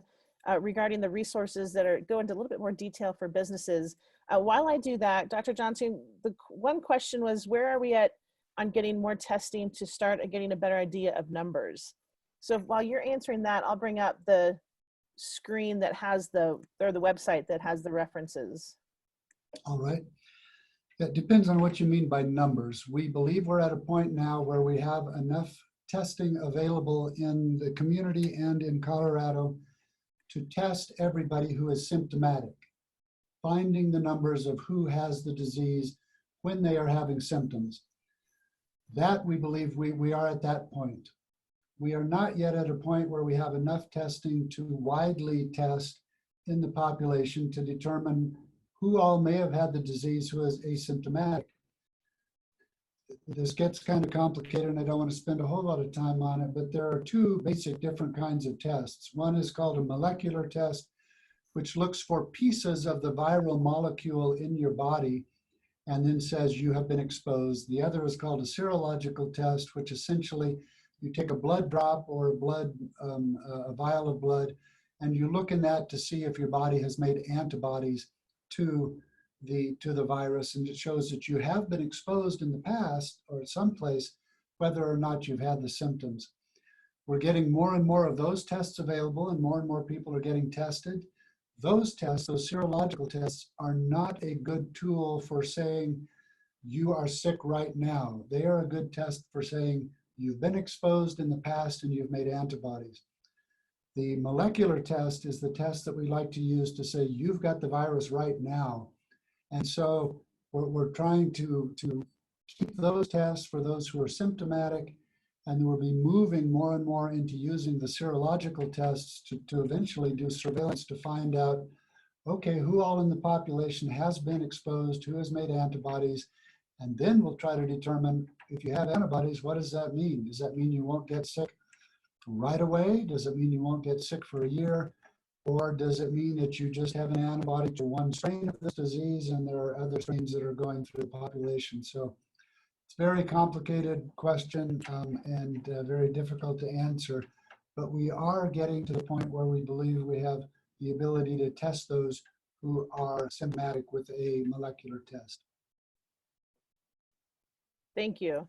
regarding the resources that go into a little bit more detail for businesses. While I do that, Dr. Johnson, the one question was, where are we at on getting more testing to start getting a better idea of numbers? So while you're answering that, I'll bring up the screen that has the website that has the references. All right. It depends on what you mean by numbers. We believe we're at a point now where we have enough testing available in the community and in Colorado to test everybody who is symptomatic, finding the numbers of who has the disease when they are having symptoms. That we believe we are at that point. We are not yet at a point where we have enough testing to widely test in the population to determine who all may have had the disease who is asymptomatic. This gets kind of complicated, and I don't want to spend a whole lot of time on it, but there are two basic different kinds of tests. One is called a molecular test, which looks for pieces of the viral molecule in your body and then says you have been exposed. The other is called a serological test, which essentially you take a blood drop or a vial of blood, and you look in that to see if your body has made antibodies to the virus, and it shows that you have been exposed in the past or at some place, whether or not you've had the symptoms. We're getting more and more of those tests available, and more people are getting tested. Those tests, those serological tests, are not a good tool for saying you are sick right now. They are a good test for saying you've been exposed in the past and you've made antibodies. The molecular test is the test that we like to use to say you've got the virus right now. And so we're trying to keep those tests for those who are symptomatic, and we'll be moving more and more into using the serological tests to eventually do surveillance to find out, okay, who all in the population has been exposed, who has made antibodies, and then we'll try to determine if you have antibodies, what does that mean? Does that mean you won't get sick right away? Does it mean you won't get sick for a year? Or does it mean that you just have an antibody to one strain of this disease and there are other strains that are going through the population? So it's a very complicated question and very difficult to answer, but we are getting to the point where we believe we have the ability to test those who are symptomatic with a molecular test. Thank you.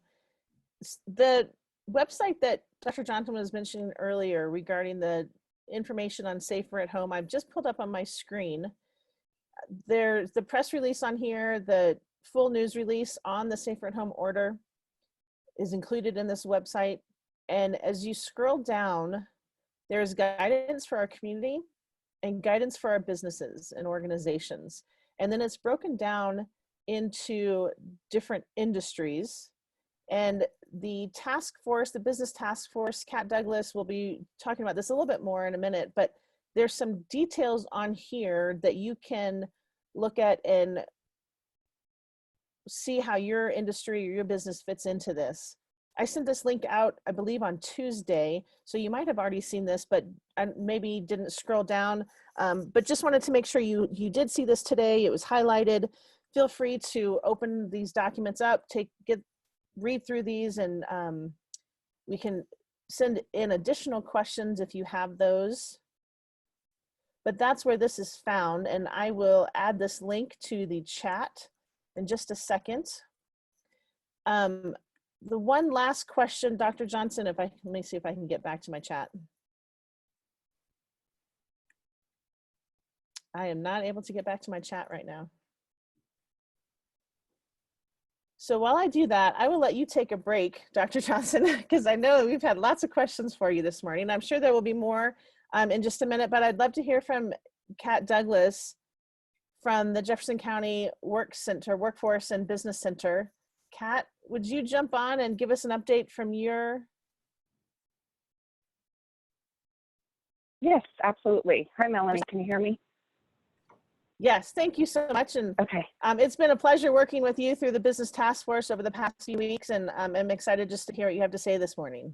The website that Dr. Johnson was mentioning earlier regarding the information on Safer at Home, I've just pulled up on my screen. There's the press release on here, the full news release on the Safer at Home order is included in this website. And as you scroll down, there's guidance for our community and guidance for our businesses and organizations. And then it's broken down into different industries. And the task force, the business task force, Kat Douglas will be talking about this a little bit more in a minute, but there's some details on here that you can look at and see how your industry or your business fits into this. I sent this link out, I believe, on Tuesday, so you might have already seen this, but I maybe didn't scroll down, but just wanted to make sure you did see this today. It was highlighted. Feel free to open these documents up, read through these, and we can send in additional questions if you have those. But that's where this is found, and I will add this link to the chat in just a second. The one last question, Dr. Johnson, let me see if I can get back to my chat. I am not able to get back to my chat right now. So while I do that, I will let you take a break, Dr. Johnson, because I know we've had lots of questions for you this morning. I'm sure there will be more in just a minute, but I'd love to hear from Kat Douglas from the Jefferson County Workforce and Business Center. Kat, would you jump on and give us an update from your? Yes, absolutely. Hi, Melanie. Can you hear me? Yes, thank you so much. And Okay. it's been a pleasure working with you through the Business Task Force over the past few weeks, and I'm excited just to hear what you have to say this morning.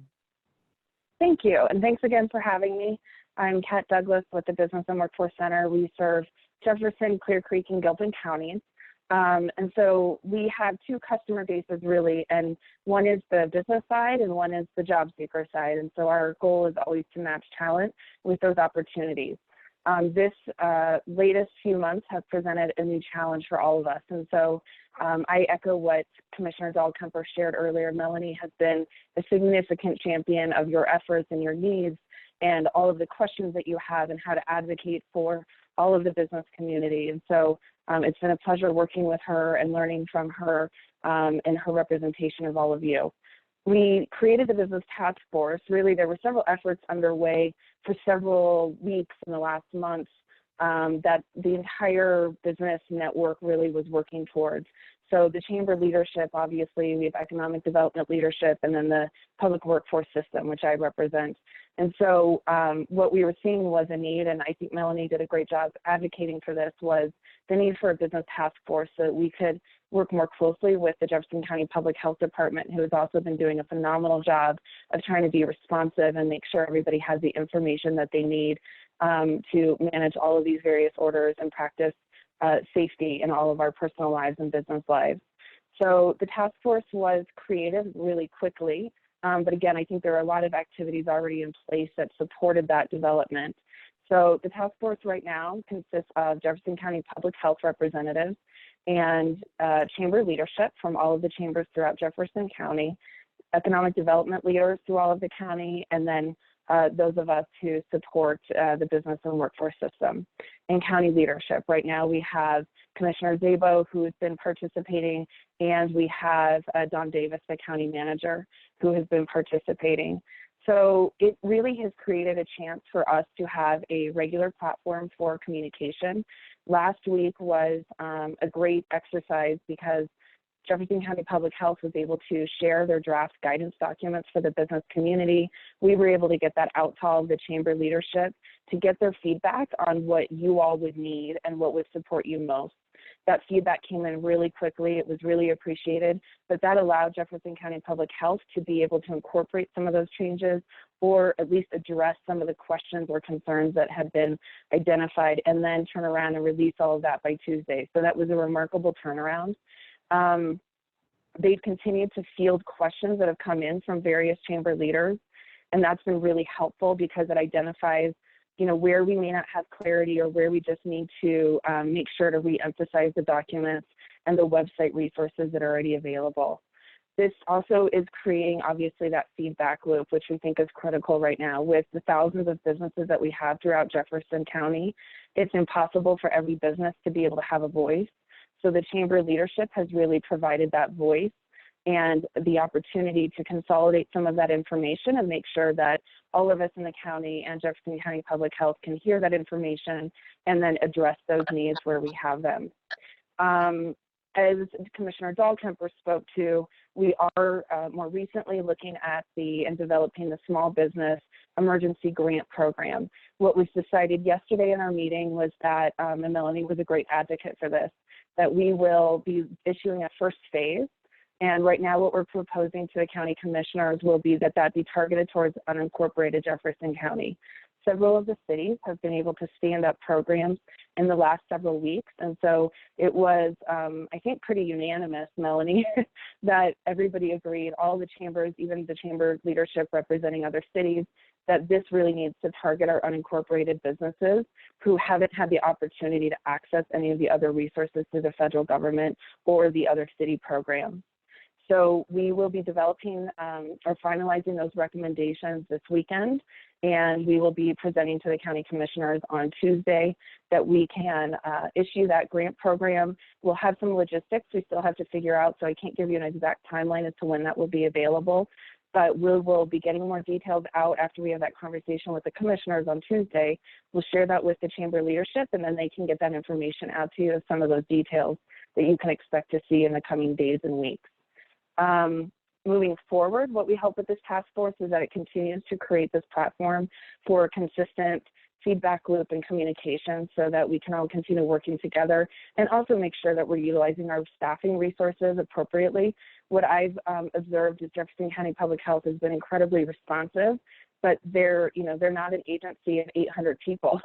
Thank you. And thanks again for having me. I'm Kat Douglas with the Business and Workforce Center. We serve Jefferson, Clear Creek, and Gilpin counties. And so we have two customer bases really, and one is the business side and one is the job seeker side. And so our goal is always to match talent with those opportunities. This latest few months have presented a new challenge for all of us. And so I echo what Commissioner Dahlkemper shared earlier. Melanie has been a significant champion of your efforts and your needs and all of the questions that you have and how to advocate for all of the business community. And so it's been a pleasure working with her and learning from her and her representation of all of you. We created the Business Task Force. Really, there were several efforts underway for several weeks in the last month that the entire business network really was working towards. So the chamber leadership, obviously, we have economic development leadership, and then the public workforce system, which I represent. And so what we were seeing was a need, and I think Melanie did a great job advocating for this, was the need for a business task force so that we could work more closely with the Jefferson County Public Health Department, who has also been doing a phenomenal job of trying to be responsive and make sure everybody has the information that they need to manage all of these various orders and practice safety in all of our personal lives and business lives. So the task force was created really quickly, but again, I think there are a lot of activities already in place that supported that development. So the task force right now consists of Jefferson County Public Health representatives and chamber leadership from all of the chambers throughout Jefferson County, economic development leaders through all of the county, and then those of us who support the business and workforce system. And county leadership, right now we have Commissioner Zabo, who has been participating, and we have Don Davis, the county manager, who has been participating. So it really has created a chance for us to have a regular platform for communication. Last week was a great exercise because Jefferson County Public Health was able to share their draft guidance documents for the business community. We were able to get that out to all of the chamber leadership to get their feedback on what you all would need and what would support you most. That feedback came in really quickly. It was really appreciated, but that allowed Jefferson County Public Health to be able to incorporate some of those changes or at least address some of the questions or concerns that had been identified and then turn around and release all of that by Tuesday. So that was a remarkable turnaround. They've continued to field questions that have come in from various chamber leaders, and that's been really helpful because it identifies, you know, where we may not have clarity or where we just need to make sure to re-emphasize the documents and the website resources that are already available. This also is creating, obviously, that feedback loop, which we think is critical right now. With the thousands of businesses that we have throughout Jefferson County, it's impossible for every business to be able to have a voice. So the chamber leadership has really provided that voice and the opportunity to consolidate some of that information and make sure that all of us in the county and Jefferson County Public Health can hear that information and then address those needs where we have them. As Commissioner Dahlkemper spoke to, we are more recently looking at and developing the Small Business Emergency Grant Program. What was decided yesterday in our meeting was that, and Melanie was a great advocate for this, that we will be issuing a first phase. And right now what we're proposing to the county commissioners will be that be targeted towards unincorporated Jefferson County. Several of the cities have been able to stand up programs in the last several weeks. And so it was, I think, pretty unanimous, Melanie, that everybody agreed, all the chambers, even the chamber leadership representing other cities, that this really needs to target our unincorporated businesses who haven't had the opportunity to access any of the other resources through the federal government or the other city programs. So we will be developing or finalizing those recommendations this weekend, and we will be presenting to the county commissioners on Tuesday that we can issue that grant program. We'll have some logistics we still have to figure out, so I can't give you an exact timeline as to when that will be available, but we will be getting more details out after we have that conversation with the commissioners on Tuesday. We'll share that with the chamber leadership, and then they can get that information out to you of some of those details that you can expect to see in the coming days and weeks. Moving forward, what we hope with this task force is that it continues to create this platform for consistent feedback loop and communication so that we can all continue working together and also make sure that we're utilizing our staffing resources appropriately. What I've observed is Jefferson County Public Health has been incredibly responsive, but they're not an agency of 800 people.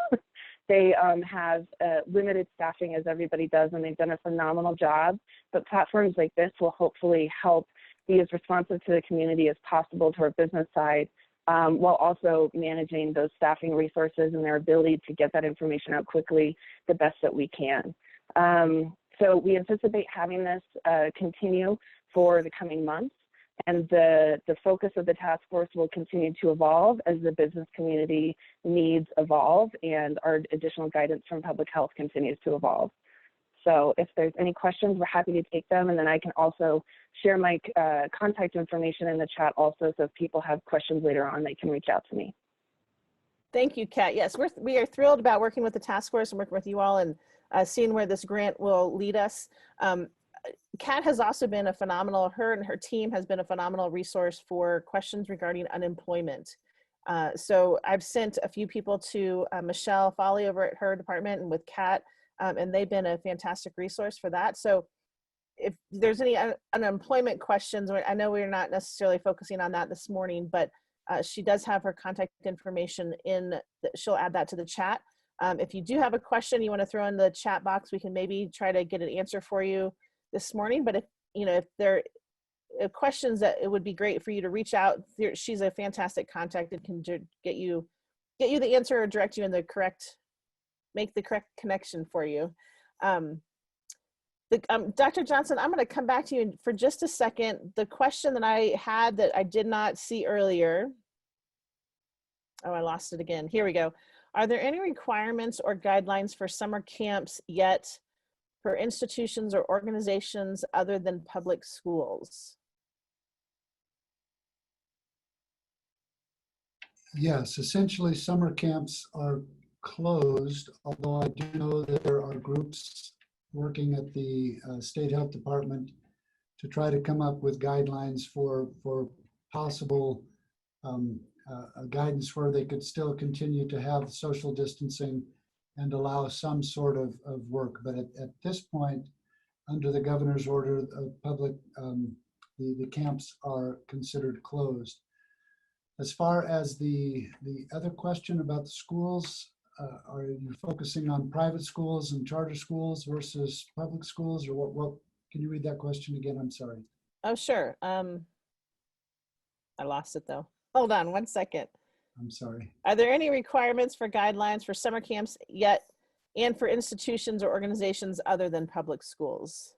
They have limited staffing, as everybody does, and they've done a phenomenal job. But platforms like this will hopefully help be as responsive to the community as possible to our business side, while also managing those staffing resources and their ability to get that information out quickly the best that we can. So we anticipate having this continue for the coming months, and the focus of the task force will continue to evolve as the business community needs evolve and our additional guidance from public health continues to evolve. So if there's any questions, we're happy to take them, and then I can also share my contact information in the chat also, so if people have questions later on, they can reach out to me. Thank you, Kat. Yes, we are thrilled about working with the task force and working with you all and seeing where this grant will lead us. Kat has also been a phenomenal, her and her team has been a phenomenal resource for questions regarding unemployment. So I've sent a few people to Michelle Foley over at her department and with Kat, and they've been a fantastic resource for that. So if there's any unemployment questions, I know we're not necessarily focusing on that this morning, but she does have her contact information she'll add that to the chat. If you do have a question you want to throw in the chat box, we can maybe try to get an answer for you this morning. But if there are questions, that it would be great for you to reach out. She's a fantastic contact and can get you the answer or direct you in the make the correct connection for you. Dr. Johnson, I'm going to come back to you for just a second. The question that I had that I did not see earlier. Oh, I lost it again. Here we go. Are there any requirements or guidelines for summer camps yet for institutions or organizations other than public schools? Yes, essentially summer camps are closed, although I do know that there are groups working at the State Health Department to try to come up with guidelines for possible guidance where they could still continue to have social distancing and allow some sort of work. But at this point, under the governor's order of public, the camps are considered closed. As far as the other question about the schools, are you focusing on private schools and charter schools versus public schools, or what? Can you read that question again? I'm sorry. Oh, sure. I lost it though. Hold on one second. I'm sorry. Are there any requirements for guidelines for summer camps yet and for institutions or organizations other than public schools?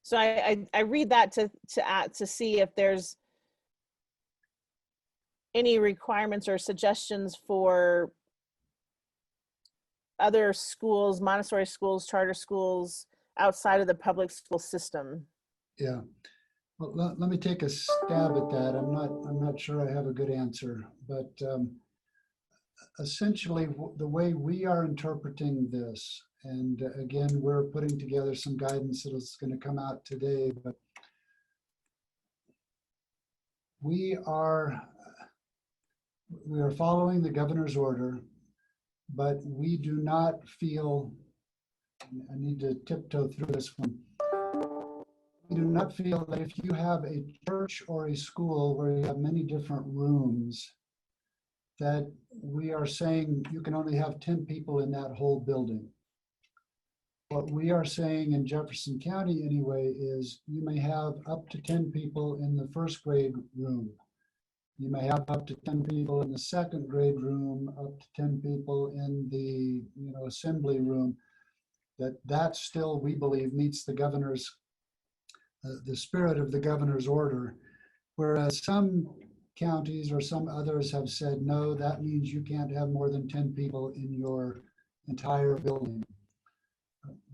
So I read that to see if there's any requirements or suggestions for other schools, Montessori schools, charter schools outside of the public school system. Yeah. Well, let me take a stab at that. I'm not sure I have a good answer, but essentially the way we are interpreting this, and again, we're putting together some guidance that is going to come out today, but we are following the governor's order, but we do not feel, I need to tiptoe through this one. We do not feel that if you have a church or a school where you have many different rooms, that we are saying you can only have 10 people in that whole building. What we are saying in Jefferson County anyway is you may have up to 10 people in the first grade room. You may have up to 10 people in the second grade room, up to 10 people in the assembly room. That still, we believe, meets the governor's the spirit of the governor's order, whereas some counties or some others have said, no, that means you can't have more than 10 people in your entire building.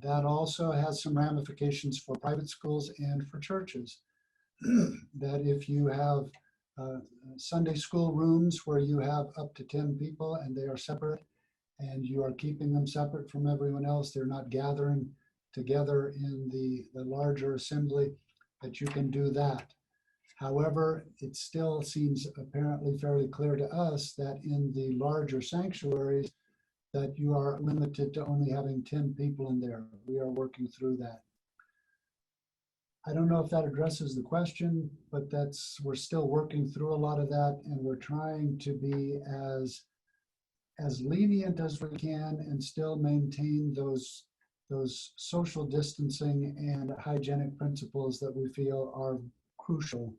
That also has some ramifications for private schools and for churches. That if you have Sunday school rooms where you have up to 10 people and they are separate and you are keeping them separate from everyone else, they're not gathering together in the larger assembly, that you can do that. However, it still seems apparently fairly clear to us that in the larger sanctuaries that you are limited to only having 10 people in there. We are working through that. I don't know if that addresses the question, but we're still working through a lot of that, and we're trying to be as lenient as we can and still maintain those social distancing and hygienic principles that we feel are crucial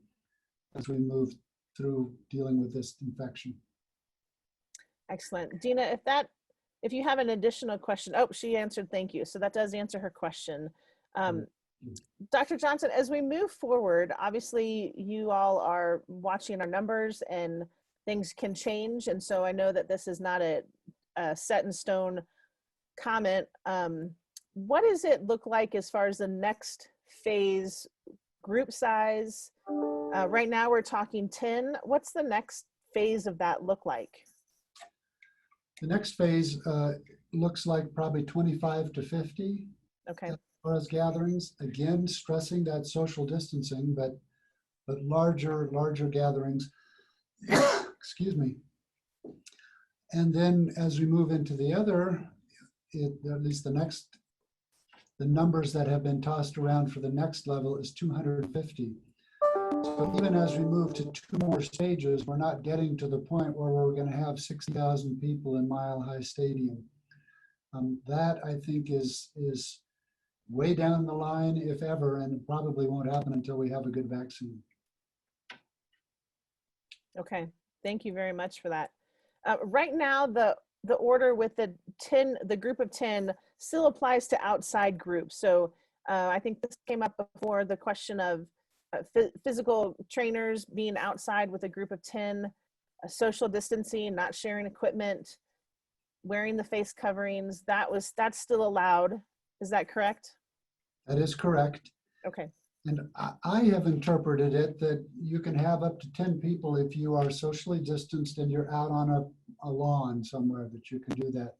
as we move through dealing with this infection. Excellent. Dina, if you have an additional question, oh, she answered, thank you. So that does answer her question. Dr. Johnson, as we move forward, obviously you all are watching our numbers and things can change. And so I know that this is not a set in stone comment. What does it look like as far as the next phase, group size? Right now we're talking 10. What's the next phase of that look like? The next phase looks like probably 25 to 50. Okay. As far as gatherings, again, stressing that social distancing, but larger gatherings. Excuse me. And then as we move into the other, at least the numbers that have been tossed around for the next level is 250. So even as we move to 2 more stages, we're not getting to the point where we're going to have 60,000 people in Mile High Stadium. That I think is way down the line, if ever, and it probably won't happen until we have a good vaccine. Okay, thank you very much for that. Right now, the order with the group of 10 still applies to outside groups. So I think this came up before, the question of physical trainers being outside with a group of 10, social distancing, not sharing equipment, wearing the face coverings. That's still allowed. Is that correct? That is correct. Okay. And I have interpreted it that you can have up to 10 people if you are socially distanced and you're out on a lawn somewhere, that you can do that.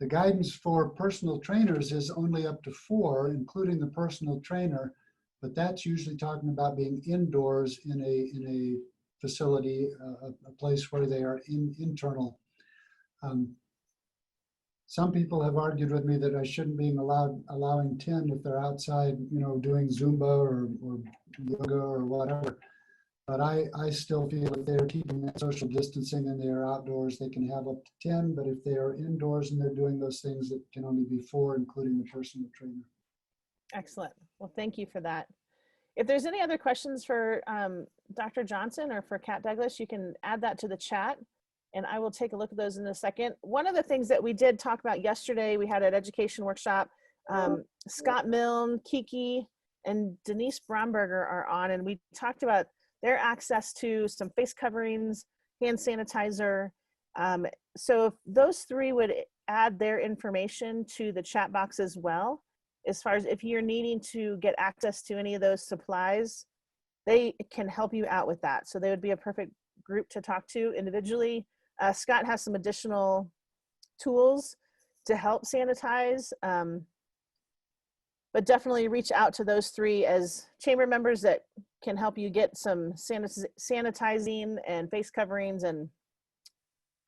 The guidance for personal trainers is only up to 4, including the personal trainer, but that's usually talking about being indoors in a facility, a place where they are internal. Some people have argued with me that I shouldn't be allowing 10 if they're outside, doing Zumba or yoga or whatever. But I still feel if they're keeping that social distancing and they're outdoors, they can have up to 10. But if they are indoors and they're doing those things, it can only be 4, including the personal trainer. Excellent. Well, thank you for that. If there's any other questions for Dr. Johnson or for Kat Douglas, you can add that to the chat, and I will take a look at those in a second. One of the things that we did talk about yesterday, we had an education workshop. Scott Milne, Kiki, and Denise Bromberger are on, and we talked about their access to some face coverings, hand sanitizer. So if those 3 would add their information to the chat box as well, as far as if you're needing to get access to any of those supplies, they can help you out with that. So they would be a perfect group to talk to individually. Scott has some additional tools to help sanitize, but definitely reach out to those 3 as chamber members that can help you get some sanitizing and face coverings and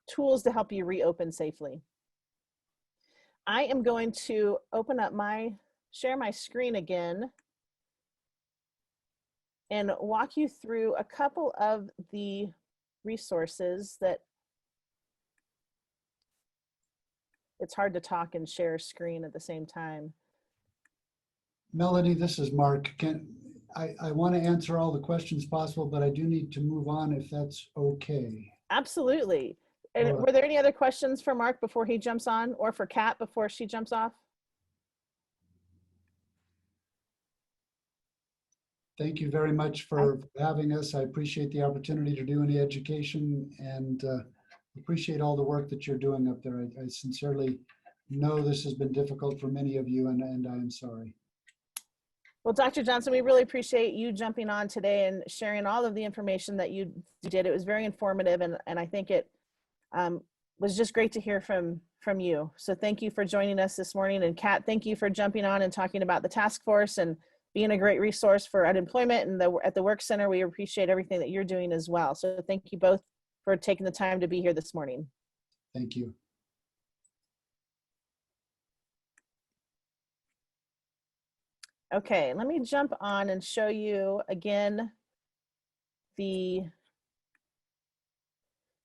tools to help you reopen safely. I am going to open up share my screen again and walk you through a couple of the resources that it's hard to talk and share a screen at the same time. Melanie, this is Mark. I want to answer all the questions possible, but I do need to move on if that's okay. Absolutely. And were there any other questions for Mark before he jumps on, or for Kat before she jumps off? Thank you very much for having us. I appreciate the opportunity to do any education and appreciate all the work that you're doing up there. I sincerely know this has been difficult for many of you, and I'm sorry. Well, Dr. Johnson, we really appreciate you jumping on today and sharing all of the information that you did. It was very informative, and I think it was just great to hear from you. So thank you for joining us this morning. And Kat, thank you for jumping on and talking about the task force and being a great resource for unemployment and at the Work Center. We appreciate everything that you're doing as well. So thank you both for taking the time to be here this morning. Thank you. Okay, let me jump on and show you again the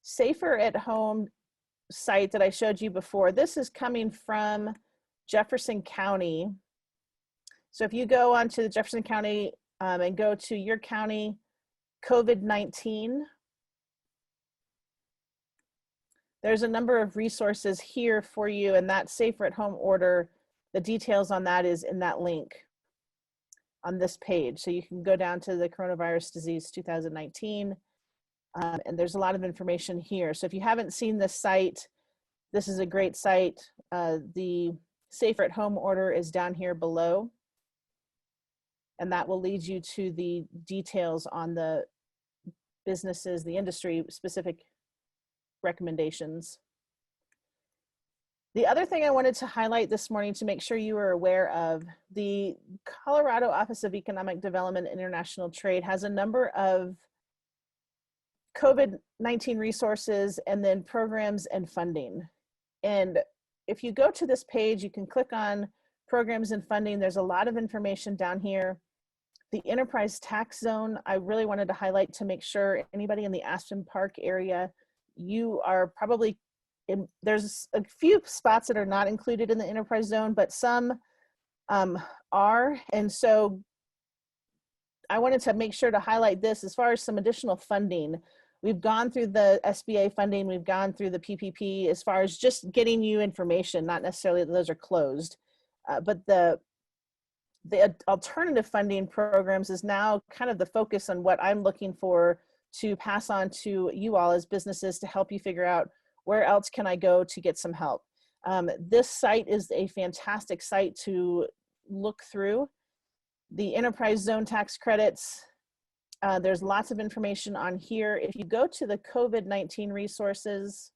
Safer at Home site that I showed you before. This is coming from Jefferson County. So if you go onto the Jefferson County and go to your county COVID-19, there's a number of resources here for you, and that Safer at Home order, the details on that is in that link on this page. So you can go down to the Coronavirus Disease 2019, and there's a lot of information here. So if you haven't seen this site, this is a great site. The Safer at Home order is down here below, and that will lead you to the details on the businesses, the industry specific recommendations. The other thing I wanted to highlight this morning to make sure you are aware of, the Colorado Office of Economic Development and International Trade has a number of COVID-19 resources and then programs and funding. And if you go to this page, you can click on programs and funding. There's a lot of information down here. The enterprise tax zone, I really wanted to highlight to make sure anybody in the Aspen Park area, you are probably there's a few spots that are not included in the enterprise zone, but some are. And so I wanted to make sure to highlight this as far as some additional funding. We've gone through the SBA funding, we've gone through the PPP as far as just getting you information, not necessarily that those are closed, but the alternative funding programs is now kind of the focus on what I'm looking for to pass on to you all as businesses to help you figure out where else can I go to get some help. This site is a fantastic site to look through. The enterprise zone tax credits, there's lots of information on here. If you go to the COVID-19 resources,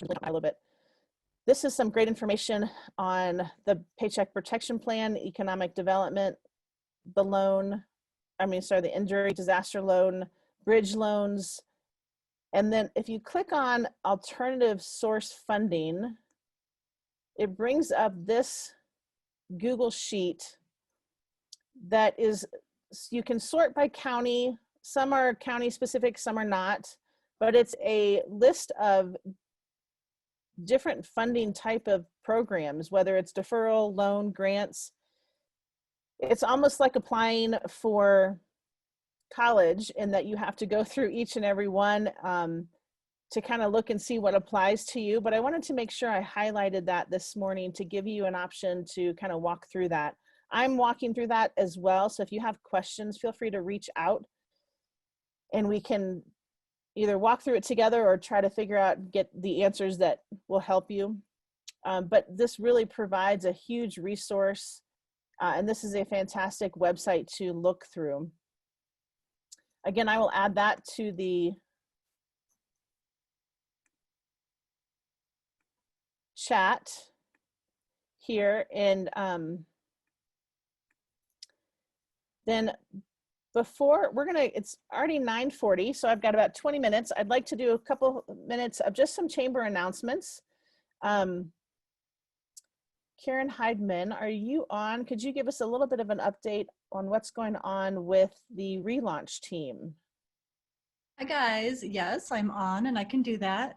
a little bit. This is some great information on the Paycheck Protection Plan, economic development, the loan, the injury disaster loan, bridge loans. And then if you click on alternative source funding, it brings up this Google sheet that is, you can sort by county. Some are county specific, some are not, but it's a list of different funding type of programs, whether it's deferral, loan, grants. It's almost like applying for college in that you have to go through each and every one to kind of look and see what applies to you. But I wanted to make sure I highlighted that this morning to give you an option to kind of walk through that. I'm walking through that as well. So if you have questions, feel free to reach out and we can either walk through it together or try to figure out, get the answers that will help you. But this really provides a huge resource. And this is a fantastic website to look through. Again, I will add that to the chat here. And then before it's already 9:40, so I've got about 20 minutes. I'd like to do a couple minutes of just some chamber announcements. Karen Heidman, are you on? Could you give us a little bit of an update on what's going on with the relaunch team? Hi guys, yes, I'm on and I can do that.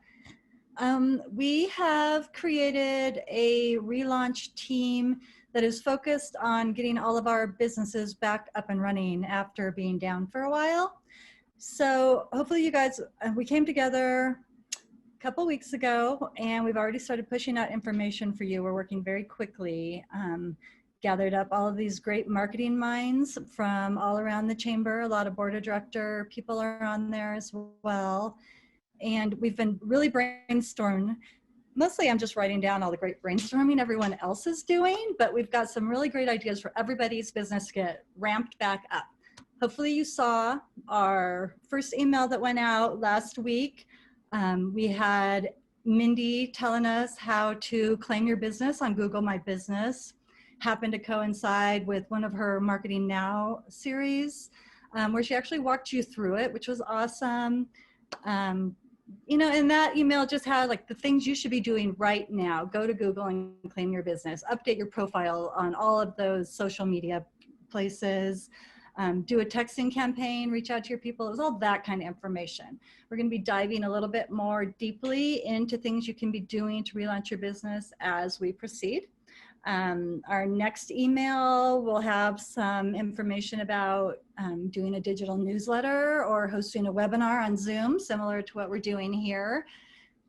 We have created a relaunch team that is focused on getting all of our businesses back up and running after being down for a while. So hopefully you guys, we came together couple weeks ago, and we've already started pushing out information for you. We're working very quickly. Gathered up all of these great marketing minds from all around the chamber. A lot of board of director people are on there as well. And we've been really brainstorming. Mostly I'm just writing down all the great brainstorming everyone else is doing, but we've got some really great ideas for everybody's business to get ramped back up. Hopefully you saw our first email that went out last week. We had Mindy telling us how to claim your business on Google My Business. Happened to coincide with one of her Marketing Now series, where she actually walked you through it, which was awesome. You know, and that email just had like the things you should be doing right now. Go to Google and claim your business. Update your profile on all of those social media places. Do a texting campaign, reach out to your people. It was all that kind of information. We're going to be diving a little bit more deeply into things you can be doing to relaunch your business as we proceed. Our next email will have some information about doing a digital newsletter or hosting a webinar on Zoom, similar to what we're doing here.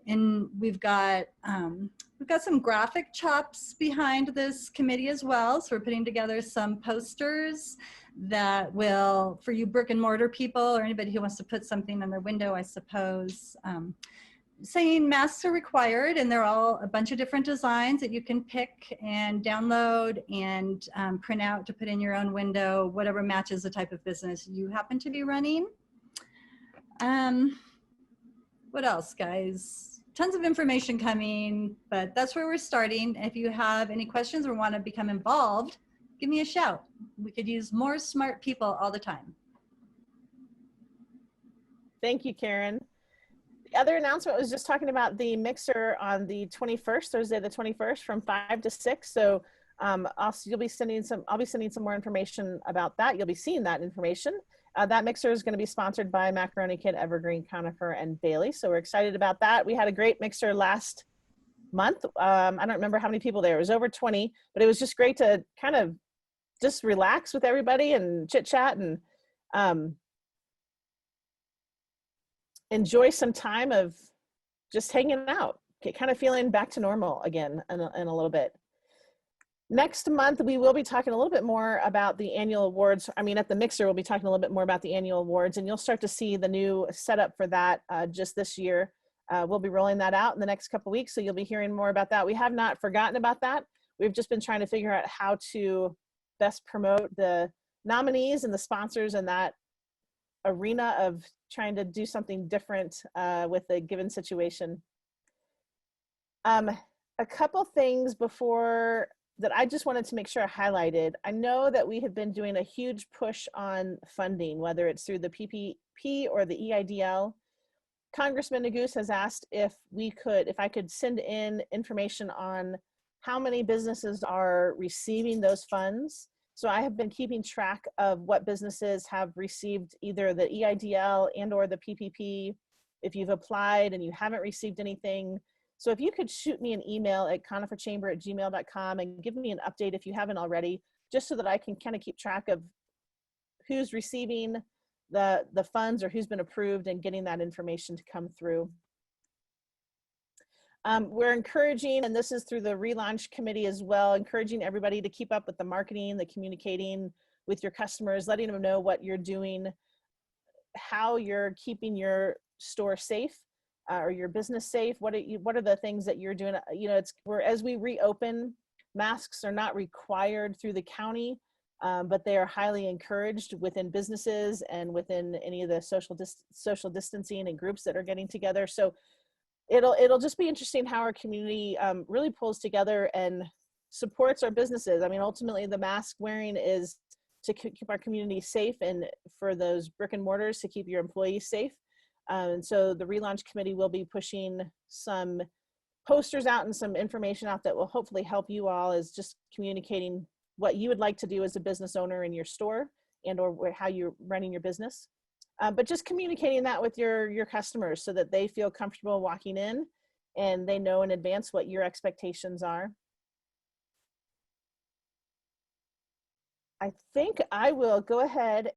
And we've got some graphic chops behind this committee as well. So we're putting together some posters that will, for you brick and mortar people or anybody who wants to put something in their window, I suppose, saying masks are required, and they're all a bunch of different designs that you can pick and download and print out to put in your own window, whatever matches the type of business you happen to be running. What else, guys? Tons of information coming, but that's where we're starting. If you have any questions or want to become involved, give me a shout. We could use more smart people all the time. Thank you, Karen. The other announcement was just talking about the mixer on the 21st, Thursday the 21st, from 5 to 6. So you'll be sending I'll be sending some more information about that. You'll be seeing that information. That mixer is going to be sponsored by Macaroni Kid, Evergreen, Conifer, and Bailey. So we're excited about that. We had a great mixer last month. I don't remember how many people there. It was over 20, but it was just great to kind of just relax with everybody and chit chat and enjoy some time of just hanging out, kind of feeling back to normal again in a little bit. Next month, we will be talking a little bit more about the annual awards. I mean, at the mixer, we'll be talking a little bit more about the annual awards, and you'll start to see the new setup for that just this year. We'll be rolling that out in the next couple of weeks, so you'll be hearing more about that. We have not forgotten about that. We've just been trying to figure out how to best promote the nominees and the sponsors in that arena of trying to do something different with a given situation. A couple things before that I just wanted to make sure I highlighted. I know that we have been doing a huge push on funding, whether it's through the PPP or the EIDL. Congressman Neguse has asked if I could send in information on how many businesses are receiving those funds. So I have been keeping track of what businesses have received either the EIDL and or the PPP, if you've applied and you haven't received anything. So if you could shoot me an email at coniferchamber@gmail.com and give me an update if you haven't already, just so that I can kind of keep track of who's receiving the funds or who's been approved and getting that information to come through. We're encouraging, and this is through the relaunch committee as well, encouraging everybody to keep up with the marketing, the communicating with your customers, letting them know what you're doing, how you're keeping your store safe or your business safe. What are the things that you're doing? You know, as we reopen, masks are not required through the county, but they are highly encouraged within businesses and within any of the social distancing and groups that are getting together. So it'll just be interesting how our community really pulls together and supports our businesses. I mean, ultimately the mask wearing is to keep our community safe, and for those brick and mortars to keep your employees safe. And so the relaunch committee will be pushing some posters out and some information out that will hopefully help you all, as just communicating what you would like to do as a business owner in your store and or how you're running your business. But just communicating that with your customers so that they feel comfortable walking in and they know in advance what your expectations are. I think I will go ahead